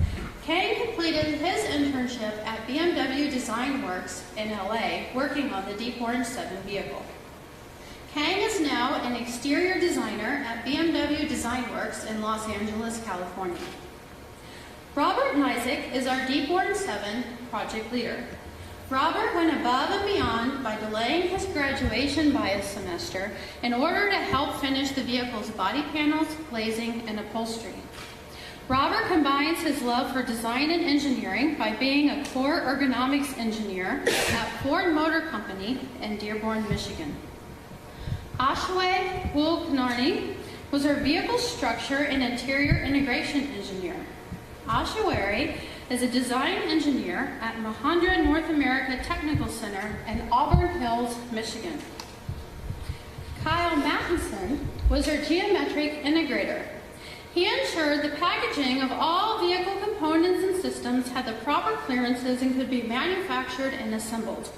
Kang completed his internship at BMW Design Works in LA, working on the Deep Orange 7 vehicle. Kang is now an exterior designer at BMW Design Works in Los Angeles, California. Robert Nizick is our Deep Orange 7 project leader. Robert went above and beyond by delaying his graduation by a semester in order to help finish the vehicle's body panels, glazing, and upholstery. Robert combines his love for design and engineering by being a core ergonomics engineer at Ford Motor Company in Dearborn, Michigan. Ashway Woolknarni was our vehicle structure and interior integration engineer. Ashwari is a design engineer at Mahindra North America Technical Center in Auburn Hills, Michigan. Kyle Mattinson was our geometric integrator. He ensured the packaging of all vehicle components and systems had the proper clearances and could be manufactured and assembled.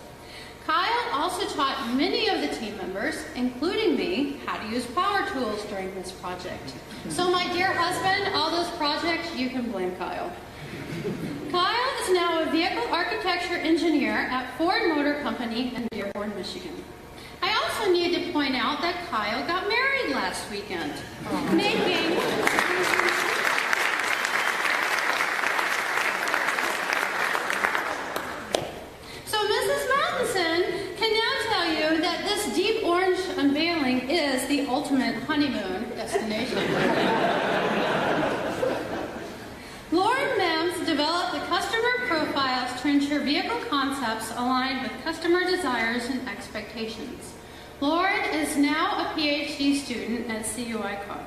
Kyle also taught many of the team members, including me, how to use power tools during this project. So my dear husband, all those projects, you can blame Kyle. Kyle is now a vehicle architecture engineer at Ford Motor Company in Dearborn, Michigan. I also need to point out that Kyle got married last weekend, making... So Mrs. Mattinson can now tell you that this deep orange unveiling is the ultimate honeymoon destination. Lauren Mims developed the customer profiles to ensure vehicle concepts aligned with customer desires and expectations. Lauren is now a PhD student at CUI Car.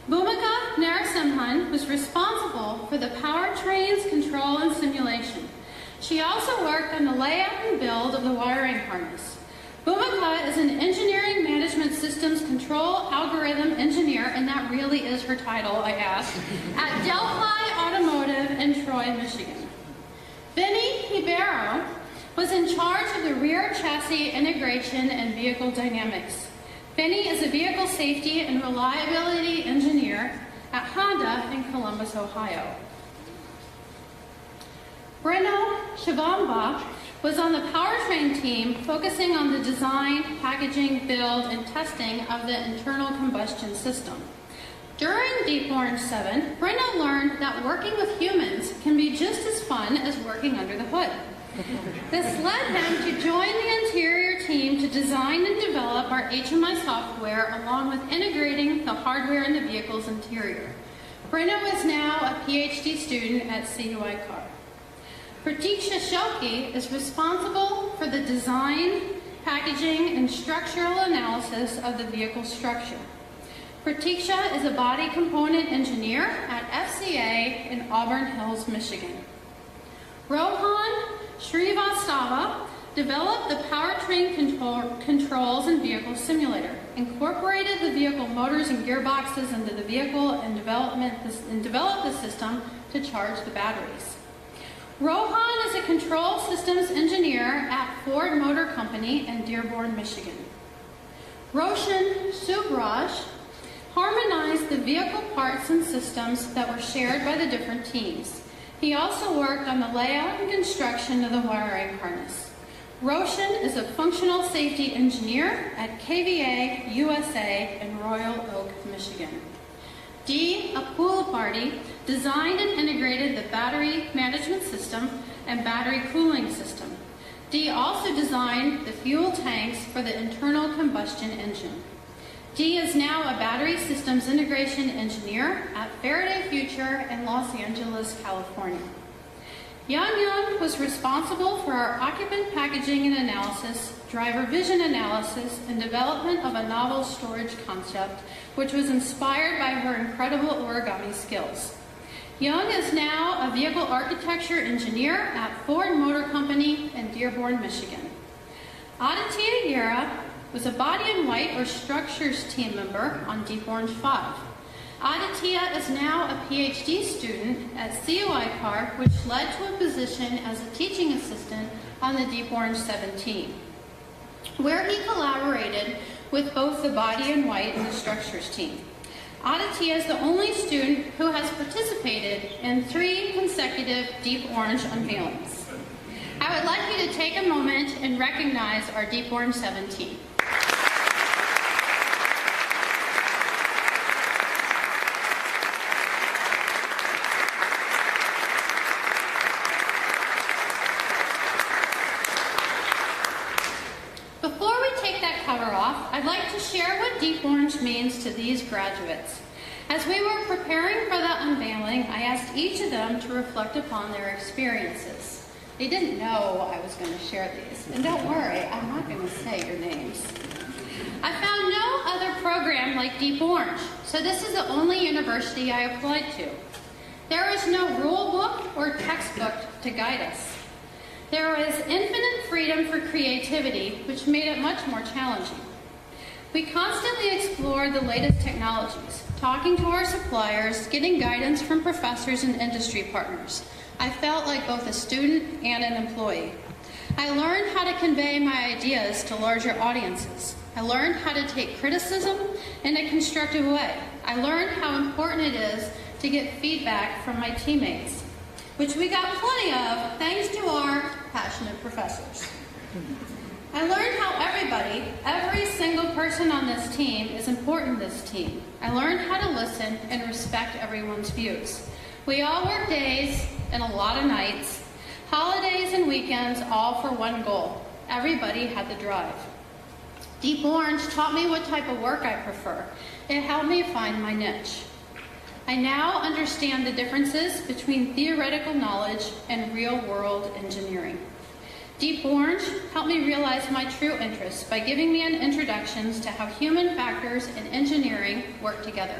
Bhumika Narasimhan was responsible for the powertrains control and simulation. She also worked on the layout and build of the wiring harness. Bhumika is an engineering management systems control algorithm engineer, and that really is her title, I asked, at Delphi Automotive in Troy, Michigan. Benny Ribeiro was in charge of the rear chassis integration and vehicle dynamics. Benny is a vehicle safety and reliability engineer at Honda in Columbus, Ohio. Breno Shivamba was on the powertrain team focusing on the design, packaging, build, and testing of the internal combustion system. During Deep Orange 7, Breno learned that working with humans can be just as fun as working under the hood. This led him to join the interior team to design and develop our HMI software along with integrating the hardware in the vehicle's interior. Breno is now a PhD student at CUI Car. Pratiksha Shelke is responsible for the design, packaging, and structural analysis of the vehicle structure. Pratiksha is a body component engineer at FCA in Auburn Hills, Michigan. Rohan Srivastava developed the powertrain controls and vehicle simulator, incorporated the vehicle motors and gearboxes into the vehicle, and developed the system to charge the batteries. Rohan is a control systems engineer at Ford Motor Company in Dearborn, Michigan. Roshan Subraj harmonized the vehicle parts and systems that were shared by the different teams. He also worked on the layout and construction of the wiring harness. Roshan is a functional safety engineer at KVA USA in Royal Oak, Michigan. D. Apulaparty designed and integrated the battery management system and battery cooling system. D. also designed the fuel tanks for the internal combustion engine. D. is now a battery systems integration engineer at Faraday Future in Los Angeles, California. Yang was responsible for our occupant packaging and analysis, driver vision analysis, and development of a novel storage concept, which was inspired by her incredible origami skills. Young is now a vehicle architecture engineer at Ford Motor Company in Dearborn, Michigan. Aditya Yera was a body in white or structures team member on Deep Orange 5. Aditya is now a PhD student at CUI Car, which led to a position as a teaching assistant on the Deep Orange 17, where he collaborated with both the body in white and the structures team. Aditya is the only student who has participated in 3 consecutive Deep Orange unveilings. I would like you to take a moment and recognize our Deep Orange 17. I'd like to share what Deep Orange means to these graduates. As we were preparing for the unveiling, I asked each of them to reflect upon their experiences. They didn't know I was going to share these. And don't worry, I'm not going to say your names. I found no other program like Deep Orange, so this is the only university I applied to. There is no rule book or textbook to guide us. There is infinite freedom for creativity, which made it much more challenging. We constantly explored the latest technologies, talking to our suppliers, getting guidance from professors and industry partners. I felt like both a student and an employee. I learned how to convey my ideas to larger audiences. I learned how to take criticism in a constructive way. I learned how important it is to get feedback from my teammates, which we got plenty of thanks to our passionate professors. I learned how every single person on this team is important in this team. I learned how to listen and respect everyone's views. We all work days and a lot of nights, holidays and weekends, all for one goal. Everybody had the drive. Deep Orange taught me what type of work I prefer. It helped me find my niche. I now understand the differences between theoretical knowledge and real-world engineering. Deep Orange helped me realize my true interests by giving me an introduction to how human factors and engineering work together.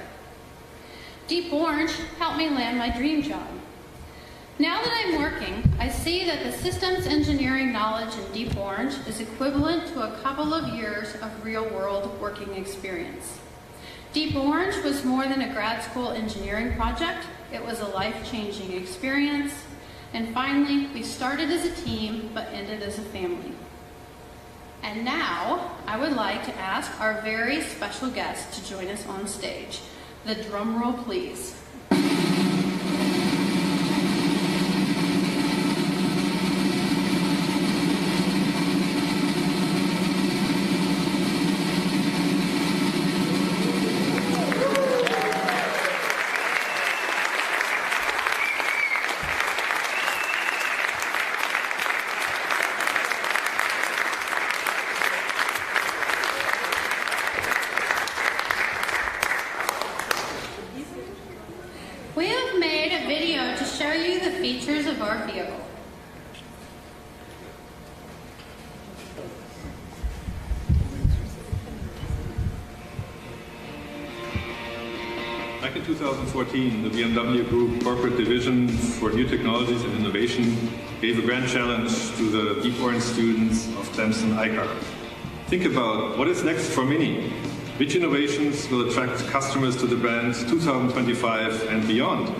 Deep Orange helped me land my dream job. Now that I'm working, I see that the systems engineering knowledge in Deep Orange is equivalent to a couple of years of real-world working experience. Deep Orange was more than a grad school engineering project. It was a life-changing experience. And finally, we started as a team, but ended as a family. And now, I would like to ask our very special guest to join us on stage. The drum roll, please. Features of our vehicle. Back in 2014, the BMW Group Corporate Division for New Technologies and Innovation gave a grand challenge to the Deep Orange students of Clemson ICAR. Think about what is next for Mini. Which innovations will attract customers to the brand 2025 and beyond?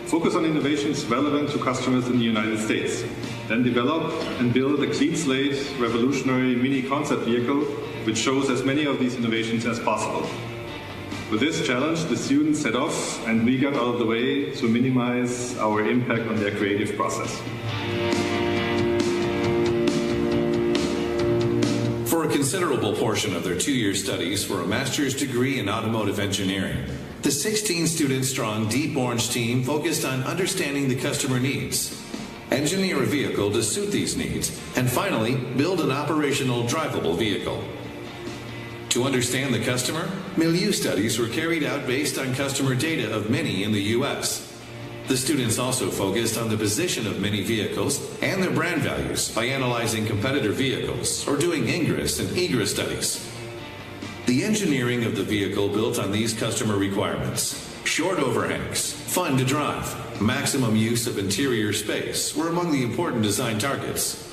Focus on innovations relevant to customers in the United States. Then develop and build a clean slate, revolutionary Mini concept vehicle which shows as many of these innovations as possible. With this challenge, the students set off and we got out of the way to minimize our impact on their creative process. For a considerable portion of their two-year studies for a master's degree in automotive engineering, the 16-student-strong Deep Orange team focused on understanding the customer needs, engineer a vehicle to suit these needs, and finally, build an operational, drivable vehicle. To understand the customer, milieu studies were carried out based on customer data of Mini in the U.S. The students also focused on the position of Mini vehicles and their brand values by analyzing competitor vehicles or doing ingress and egress studies. The engineering of the vehicle built on these customer requirements. Short overhangs, fun to drive, maximum use of interior space were among the important design targets.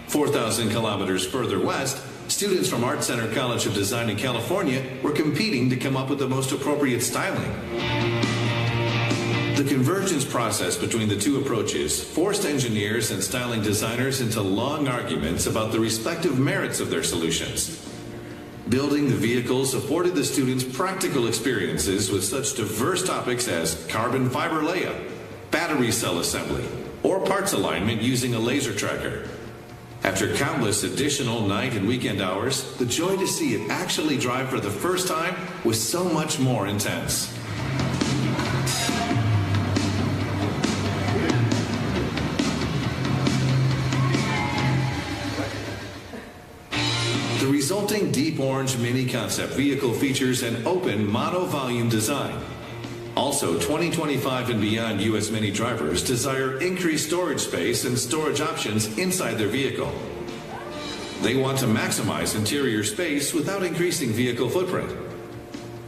4,000 kilometers further west, students from Art Center College of Design in California were competing to come up with the most appropriate styling. The convergence process between the two approaches forced engineers and styling designers into long arguments about the respective merits of their solutions. Building the vehicles afforded the students practical experiences with such diverse topics as carbon fiber layup, battery cell assembly, or parts alignment using a laser tracker. After countless additional night and weekend hours, the joy to see it actually drive for the first time was so much more intense. The resulting Deep Orange Mini concept vehicle features an open mono-volume design. Also, 2025 and beyond U.S. Mini drivers desire increased storage space and storage options inside their vehicle. They want to maximize interior space without increasing vehicle footprint.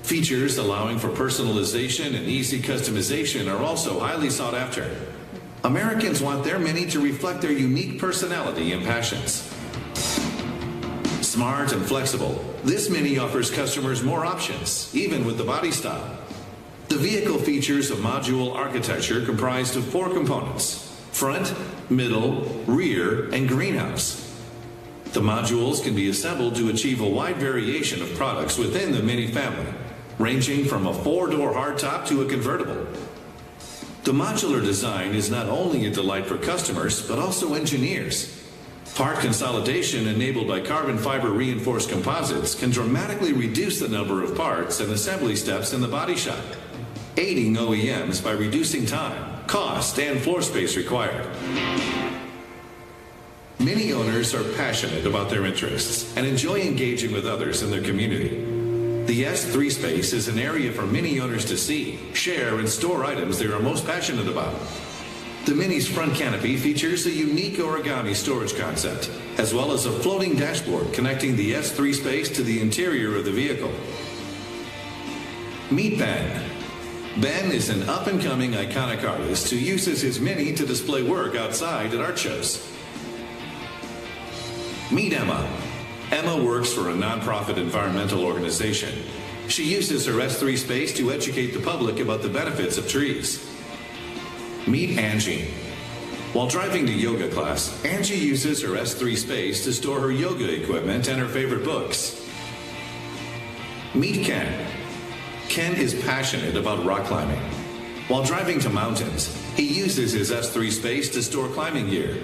Features allowing for personalization and easy customization are also highly sought after. Americans want their Mini to reflect their unique personality and passions. Smart and flexible, this Mini offers customers more options, even with the body style. The vehicle features a module architecture comprised of 4 components: front, middle, rear, and greenhouse. The modules can be assembled to achieve a wide variation of products within the Mini family, ranging from a 4-door hardtop to a convertible. The modular design is not only a delight for customers, but also engineers. Part consolidation enabled by carbon fiber reinforced composites can dramatically reduce the number of parts and assembly steps in the body shop, aiding OEMs by reducing time, cost, and floor space required. Many owners are passionate about their interests and enjoy engaging with others in their community. The S3 space is an area for Mini owners to see, share, and store items they are most passionate about. The Mini's front canopy features a unique origami storage concept, as well as a floating dashboard connecting the S3 space to the interior of the vehicle. Meet Ben. Ben is an up-and-coming iconic artist who uses his Mini to display work outside at art shows. Meet Emma. Emma works for a nonprofit environmental organization. She uses her S3 space to educate the public about the benefits of trees. Meet Angie. While driving to yoga class, Angie uses her S3 space to store her yoga equipment and her favorite books. Meet Ken. Ken is passionate about rock climbing. While driving to mountains, he uses his S3 space to store climbing gear.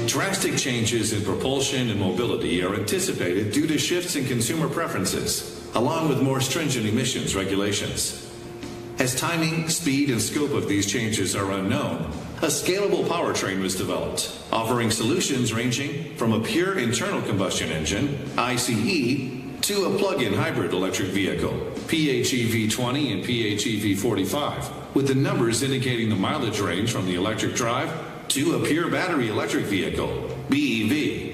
Drastic changes in propulsion and mobility are anticipated due to shifts in consumer preferences, along with more stringent emissions regulations. As timing, speed, and scope of these changes are unknown, a scalable powertrain was developed, offering solutions ranging from a pure internal combustion engine, ICE, to a plug-in hybrid electric vehicle, PHEV 20 and PHEV 45, with the numbers indicating the mileage range from the electric drive to a pure battery electric vehicle, BEV.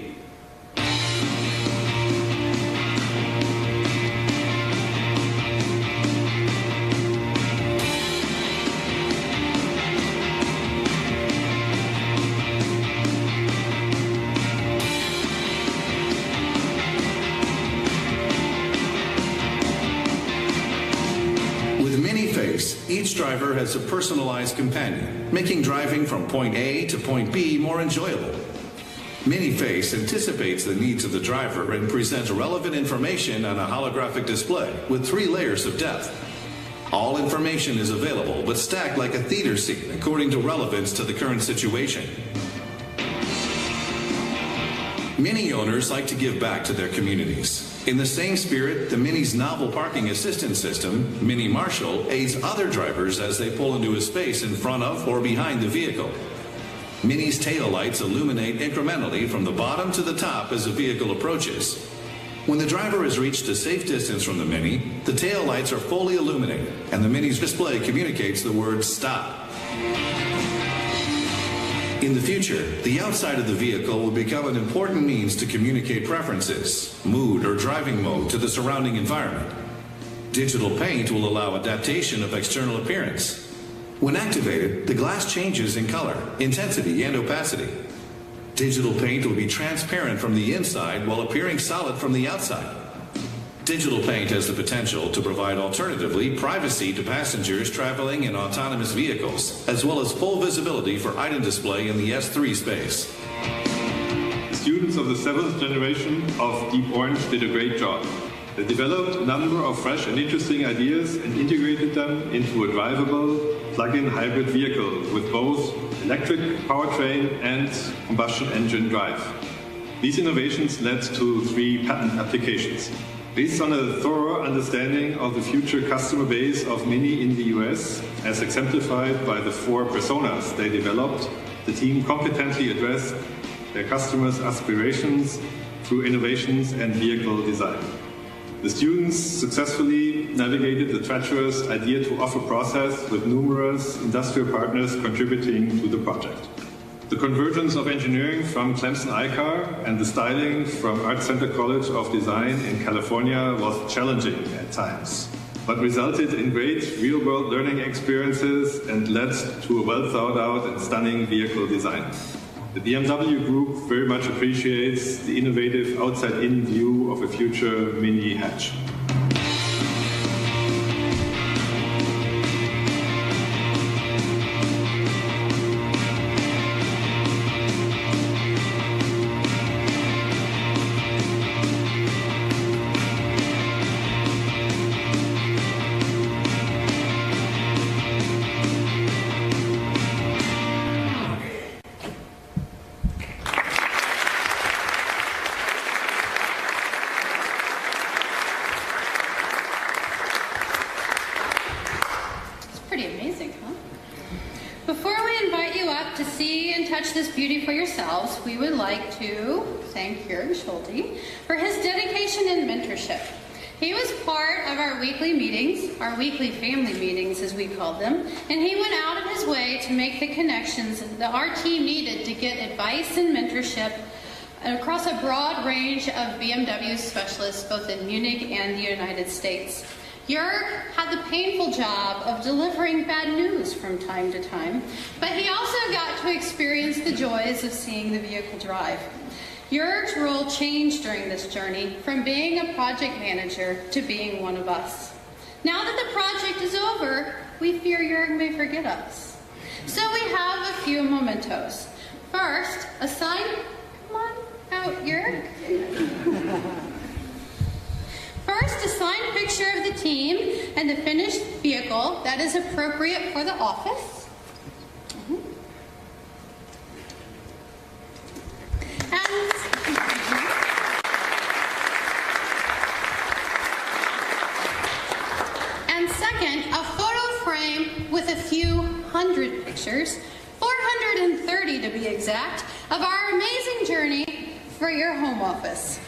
Each driver has a personalized companion, making driving from point A to point B more enjoyable. MiniFace anticipates the needs of the driver and presents relevant information on a holographic display with 3 layers of depth. All information is available but stacked like a theater scene according to relevance to the current situation. Mini owners like to give back to their communities. In the same spirit, the Mini's novel parking assistance system, Mini Marshall, aids other drivers as they pull into a space in front of or behind the vehicle. Mini's tail lights illuminate incrementally from the bottom to the top as the vehicle approaches. When the driver has reached a safe distance from the Mini, the tail lights are fully illuminated, and the Mini's display communicates the word stop. In the future, the outside of the vehicle will become an important means to communicate preferences, mood, or driving mode to the surrounding environment. Digital paint will allow adaptation of external appearance. When activated, the glass changes in color, intensity, and opacity. Digital paint will be transparent from the inside while appearing solid from the outside. Digital paint has the potential to provide alternatively privacy to passengers traveling in autonomous vehicles, as well as full visibility for item display in the S3 space. Students of the 7th generation of Deep Orange did a great job. They developed a number of fresh and interesting ideas and integrated them into a drivable plug-in hybrid vehicle with both electric powertrain and combustion engine drive. These innovations led to 3 patent applications. Based on a thorough understanding of the future customer base of Mini in the US, as exemplified by the 4 personas they developed, the team competently addressed their customers' aspirations through innovations and vehicle design. The students successfully navigated the treacherous idea to offer process with numerous industrial partners contributing to the project. The convergence of engineering from Clemson ICAR and the styling from Art Center College of Design in California was challenging at times, but resulted in great real-world learning experiences and led to a well-thought-out and stunning vehicle design. The BMW Group very much appreciates the innovative outside-in view of a future Mini hatch. this beauty for yourselves, we would like to thank Jörg Schulte for his dedication and mentorship. He was part of our weekly meetings, our weekly family meetings as we called them, and he went out of his way to make the connections that our team needed to get advice and mentorship across a broad range of BMW specialists both in Munich and the United States. Jörg had the painful job of delivering bad news from time to time, but he also got to experience the joys of seeing the vehicle drive. Jörg's role changed during this journey from being a project manager to being one of us. Now that the project is over, we fear Jörg may forget us. So we have a few mementos. First, a sign. Come on out, Jörg. First, a signed picture of the team and the finished vehicle that is appropriate for the office. And second, a photo frame with a few hundred pictures, 430 to be exact, of our amazing journey for your home office.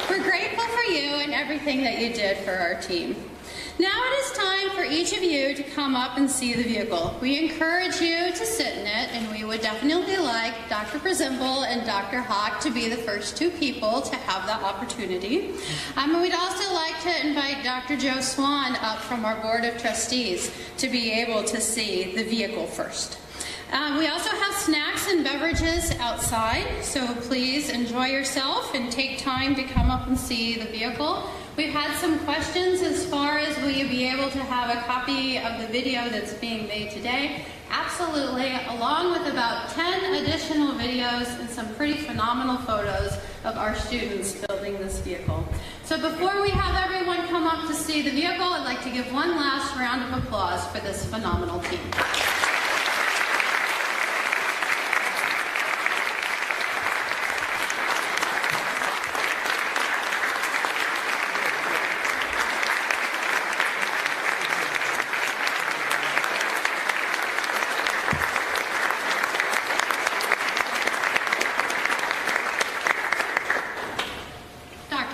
We're grateful for you and everything that you did for our team. Now it is time for each of you to come up and see the vehicle. We encourage you to sit in it, and we would definitely like Dr. Przembel and Dr. Hawk to be the first two people to have that opportunity. We'd also like to invite Dr. Joe Swan up from our Board of Trustees to be able to see the vehicle first. We also have snacks and beverages outside, so please enjoy yourself and take time to come up and see the vehicle. We've had some questions as far as will you be able to have a copy of the video that's being made today. Absolutely, along with about 10 additional videos and some pretty phenomenal photos of our students building this vehicle. So before we have everyone come up to see the vehicle, I'd like to give one last round of applause for this phenomenal team.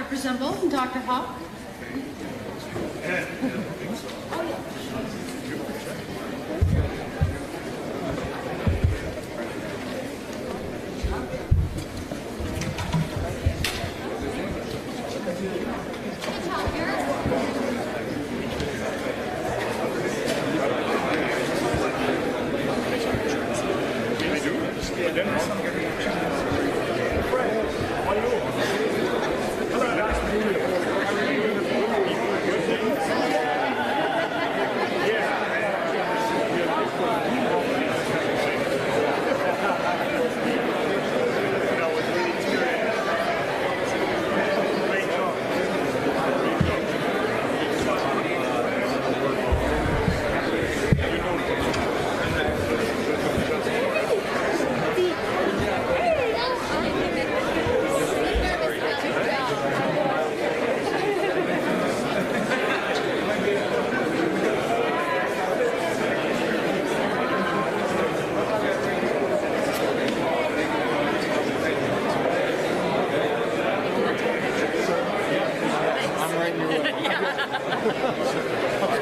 Przembel and Dr. Hawk.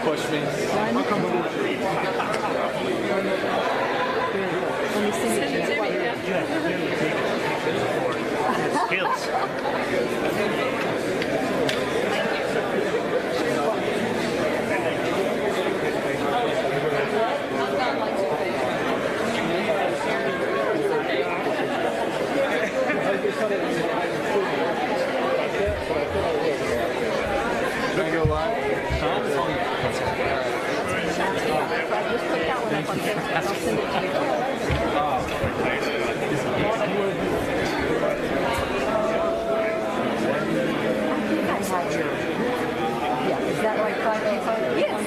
Push me. I'll come over. Skills. Don't go live. Yeah, is that like 525? Yes.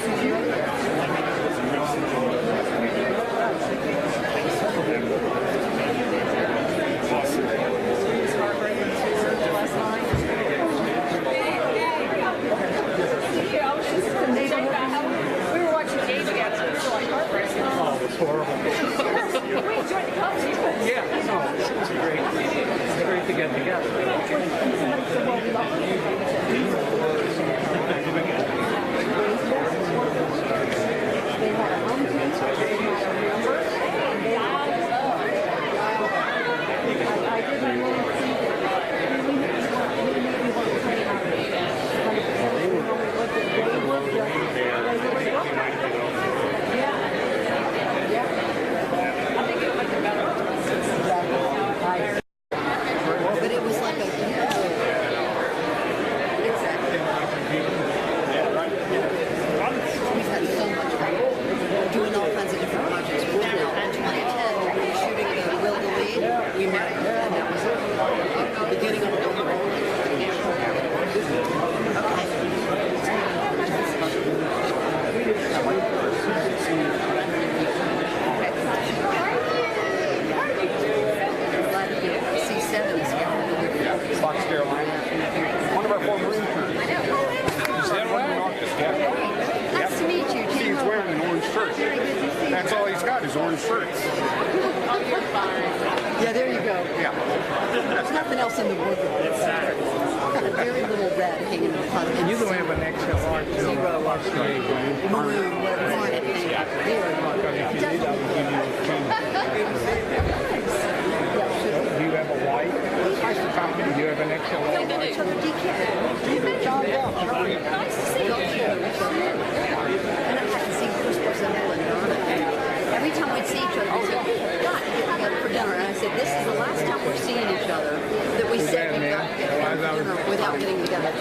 Yeah, horrible. We enjoyed the coffee. Yeah, no, it's great. It's great to get together. They had a home team, they had a number, and they had I didn't really see that. We maybe weren't playing out of it. 100% when we looked at they were just, but it was like a exactly. We've had so much fun doing all kinds of different projects. We met out in 2010 when we were shooting the Will to Lead. We met, and that was the beginning of the Fox Carolina. One of our former interns. Is that right? Nice to meet you, Jim. He's wearing an orange shirt. That's all he's got is orange shirts. Yeah, there you go. Yeah. There's nothing else in the wardrobe. Exactly. I've got a very little red hanging in the closet. You don't have an XLR too. Zero. Maroon, whatever you want it. If you did, I would give you a change. Do you have a white? Do you have an XLR white? Nice to see you. And I've had to see Bruce Borzell and Donna. Every time we'd see each other, we'd say, God, get together for dinner. And I said, this is the last time we're seeing each other that we said we've got to get together for dinner without getting together.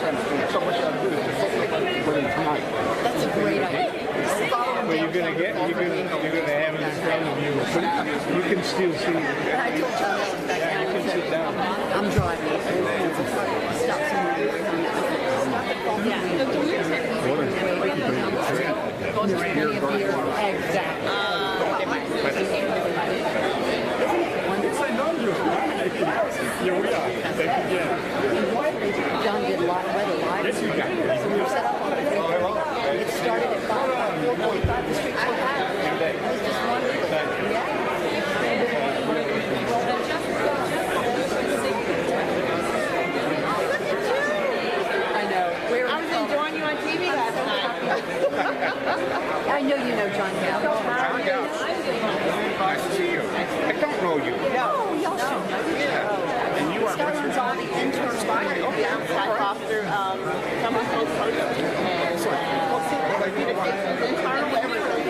So what you got to do is just put it tonight. That's a great idea. Well, you're gonna have it in front of you. You can still see. And I told John Ellen back down. You can sit down. I'm driving. Stop somewhere. Yeah. There's plenty of beer. Exactly. Yeah, we are. John did a lot of weather live. So we were set up on the it started at 4:45 the street. It was just wonderful. I know. I was enjoying you on TV last night. I know you know John Gall. John Gall. Nice to see you. I don't know you. No, y'all should know each other. And you are Scott runs all the internal marketing. Yeah, I'm Scott Foster, summer spokesperson, and communications, internal, everything.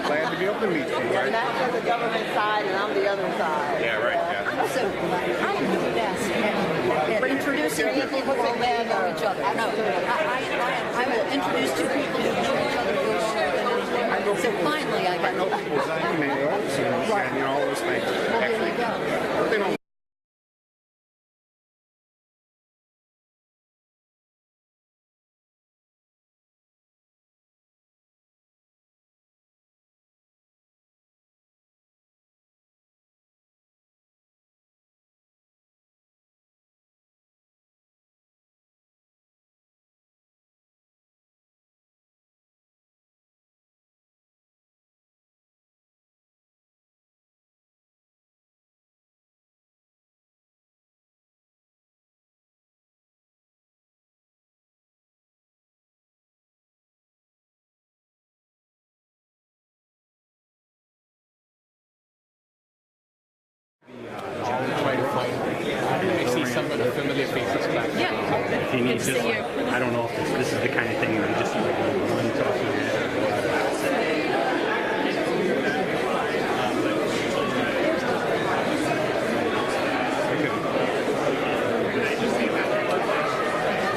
Glad to be able to meet you. And that's for the government side, and I'm the other side. Yeah, right. Yeah. I'm so glad. I am the best at introducing people who will then know each other. No, I will introduce two people who know each other more than anything. So finally, I I got know people's emails and you know all those things. Well, there you go. But they don't. I see some of the familiar faces back there. If he needs just like, I don't know if this is the kind of thing where you just like one talking.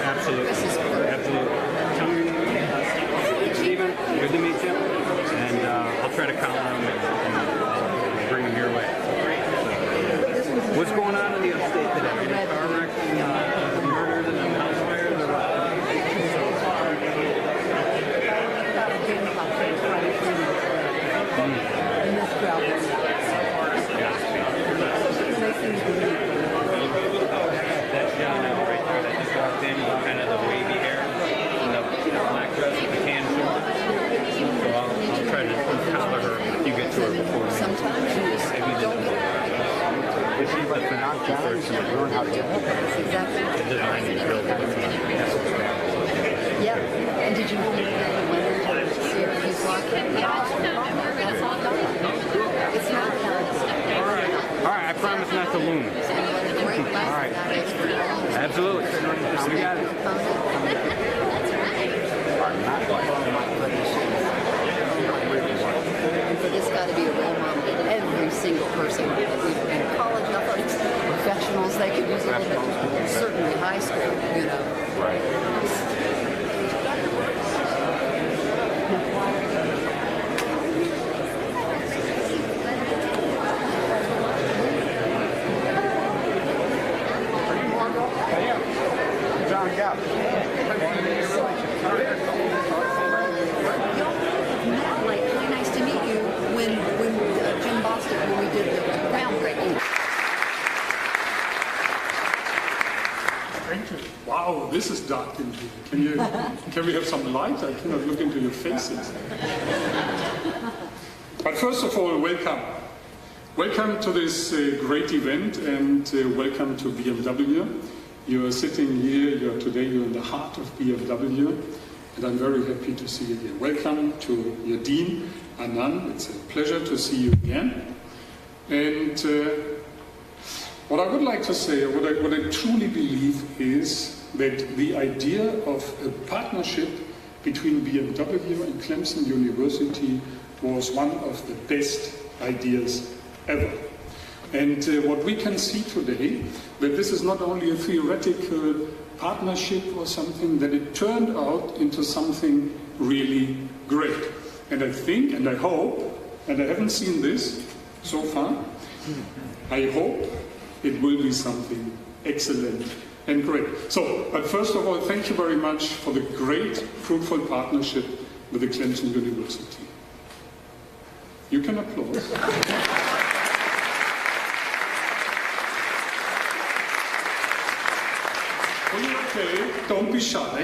Absolutely. Absolutely. Tell me, Stephen, good to meet you. And I'll try to count them and bring them your way. What's going on in the upstate today? Any car wrecks, murders, and house fires, or what? That gentleman right there that just walked in, kind of the wavy hair, and the black dress with the tan shorts. So I'll try to collar her if you get to her before sometimes you just don't get it. This is like the non-challenge to learn how to get it. That's exactly yeah. And did you know that you went into the Syracuse block? That's all done. It's not done. All right, I promise not to loom. All right. Absolutely. We got it. It's got to be a role model to every single person. And college athletics, professionals, they could use a little bit. Certainly high school, you know. Right. John Gap. Like, really nice to meet you when Jim Boston, when we did the groundbreaking. Thank you. Wow, this is dark in here. Can we have some light? I cannot look into your faces. But first of all, welcome. Welcome to this great event, and welcome to BMW. You are sitting here, today you're in the heart of BMW, and I'm very happy to see you here. Welcome to your Dean, Anand. It's a pleasure to see you again. And what I would like to say, what I truly believe is that the idea of a partnership between BMW and Clemson University was one of the best ideas ever. And what we can see today, that this is not only a theoretical partnership or something, that it turned out into something really great. And I think, and I hope, and I haven't seen this so far, I hope it will be something excellent and great. So, but first of all, thank you very much for the great, fruitful partnership with the Clemson University. You can applaud. Okay, don't be shy,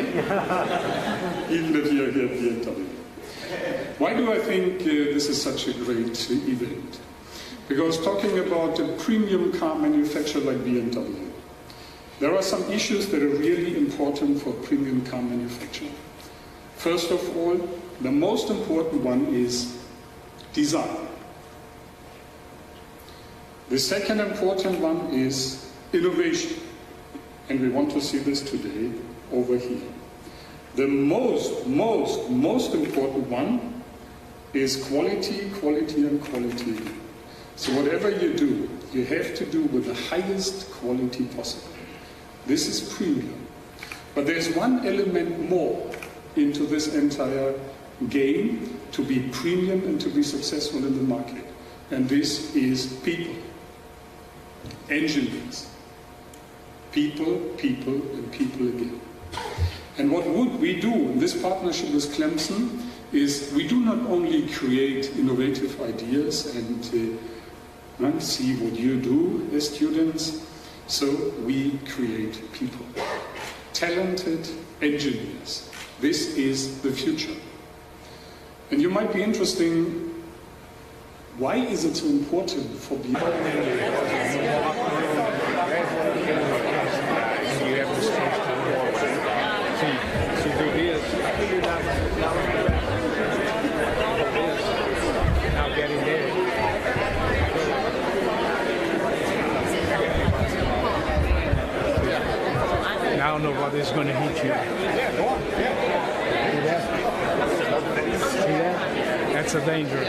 even if you're here at BMW. Why do I think this is such a great event? Because talking about a premium car manufacturer like BMW, there are some issues that are really important for premium car manufacturing. First of all, the most important one is design. The second important one is innovation. And we want to see this today over here. The most important one is quality, quality, and quality. So whatever you do, you have to do with the highest quality possible. This is premium. But there's one element more into this entire game to be premium and to be successful in the market. And this is people, engineers. People, people, and people again. And what would we do in this partnership with Clemson is we do not only create innovative ideas and see what you do as students, so we create people. Talented engineers. This is the future. And you might be interested, why is it so important for people? Now getting there. Now nobody's going to hit you. Yeah, go on. Yeah. See that? That's a danger.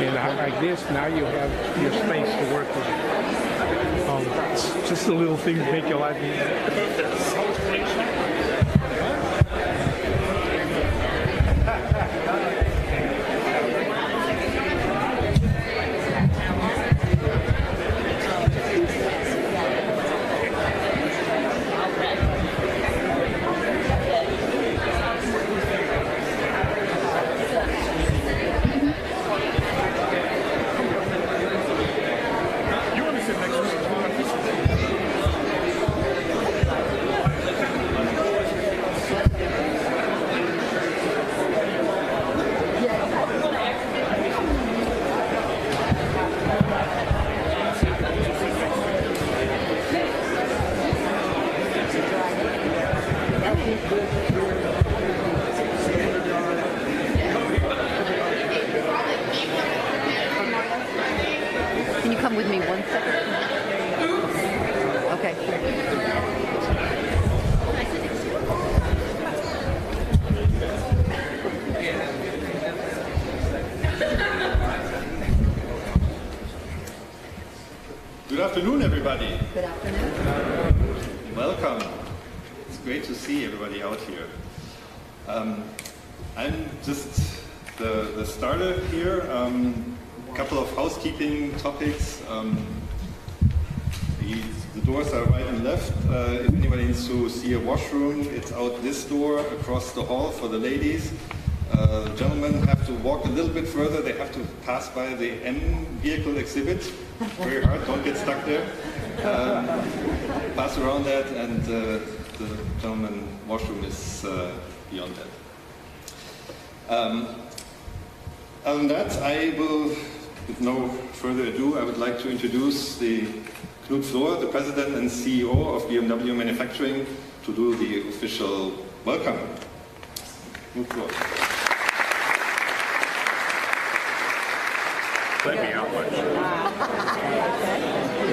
And like this, now you have your space to work with. Just the little things make your life easier. Can you come with me 1 second? Okay. Good afternoon, everybody. Good afternoon. Welcome. It's great to see everybody out here. I'm just the starter here. A couple of housekeeping topics. The doors are right and left. If anybody needs to see a washroom, it's out this door across the hall for the ladies. Gentlemen have to walk a little bit further. They have to pass by the M vehicle exhibit. Very hard, don't get stuck there. Pass around that, and the gentleman washroom is beyond that. Other than that, I will, with no further ado, I would like to introduce Knut Flor, the President and CEO of BMW Manufacturing, to do the official welcome. Knut Flor. Let me out much.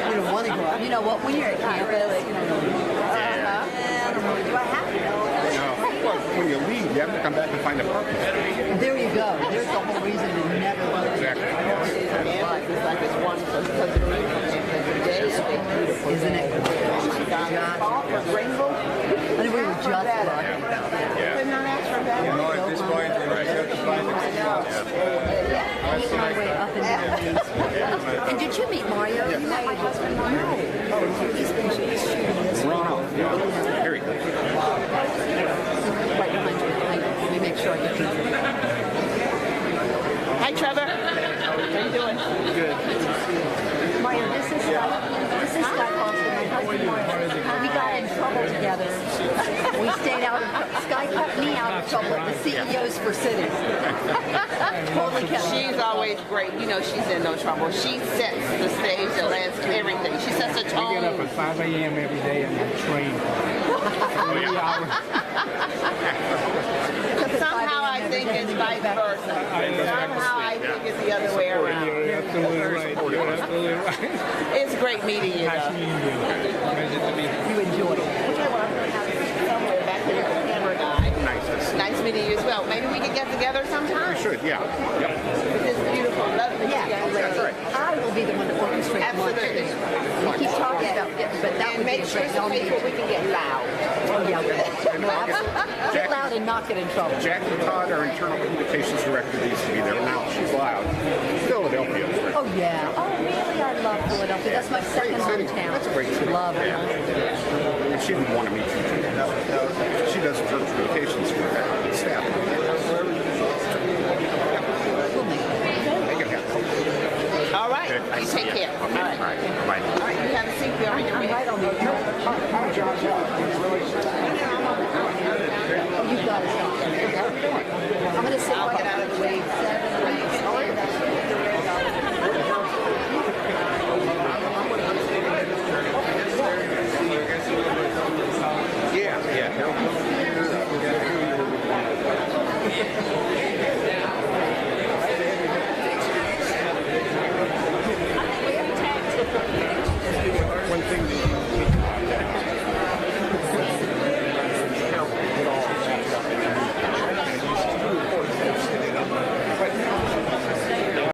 You don't want to go out. You know what? When you're at campus, I don't know. Do I have to go? Well, when you leave, you have to come back and find a parking spot. There you go. There's the whole reason to never go. Exactly. It's like it's one because of the day is beautiful. Isn't it? Oh my God. Rainbow. I think we were just talking about that. Could not ask for better. You know, at this point, you have to find I make my way up and down these. And did you meet Mario? You met my husband Mario? No. He's shooting this. Ronald, yeah. Very good. Right behind you. Let me make sure I get you. Hi, Trevor. How you doing? Good. Mario, this is Scott Foster, my husband Mario. We got in trouble together. We stayed out. Sky kept me out of trouble at the CEOs for cities. Totally kept me. She's always great. You know she's in no trouble. She sets the stage, the landscape, everything. She sets a tone. I get up at 5 a.m. every day and I train. 3 hours. Somehow I think it's vice versa. Somehow I think it's the other way around. You're absolutely right. You're absolutely right. It's great meeting you. Nice meeting you. Pleasure to meet you. You enjoyed it. Okay, well, I'm going to have you somewhere back there with the camera guy. Nice meeting you as well. Maybe we can get together sometime. We should, yeah. Yep. It's beautiful. Lovely. Yeah, That's right. I will be the one to orchestrate lunch. Absolutely. We keep talking about it, but that And would be make a sure great some people we can get loud. Oh, yeah. No, absolutely. Get loud and not get in trouble. Jackie Todd, our internal communications director, needs to be there. Now, she's loud. Philadelphia. Oh, yeah. Oh, really? I love Philadelphia. That's my second hometown. That's a great city. Love it. And she would want to meet you too. She does internal communications for the staff. We'll make it. They can have All right. Okay. You take care. All right. All right. Bye. All right. You have a seat there. I'm right on the Oh, you've got it. I'm going to sit right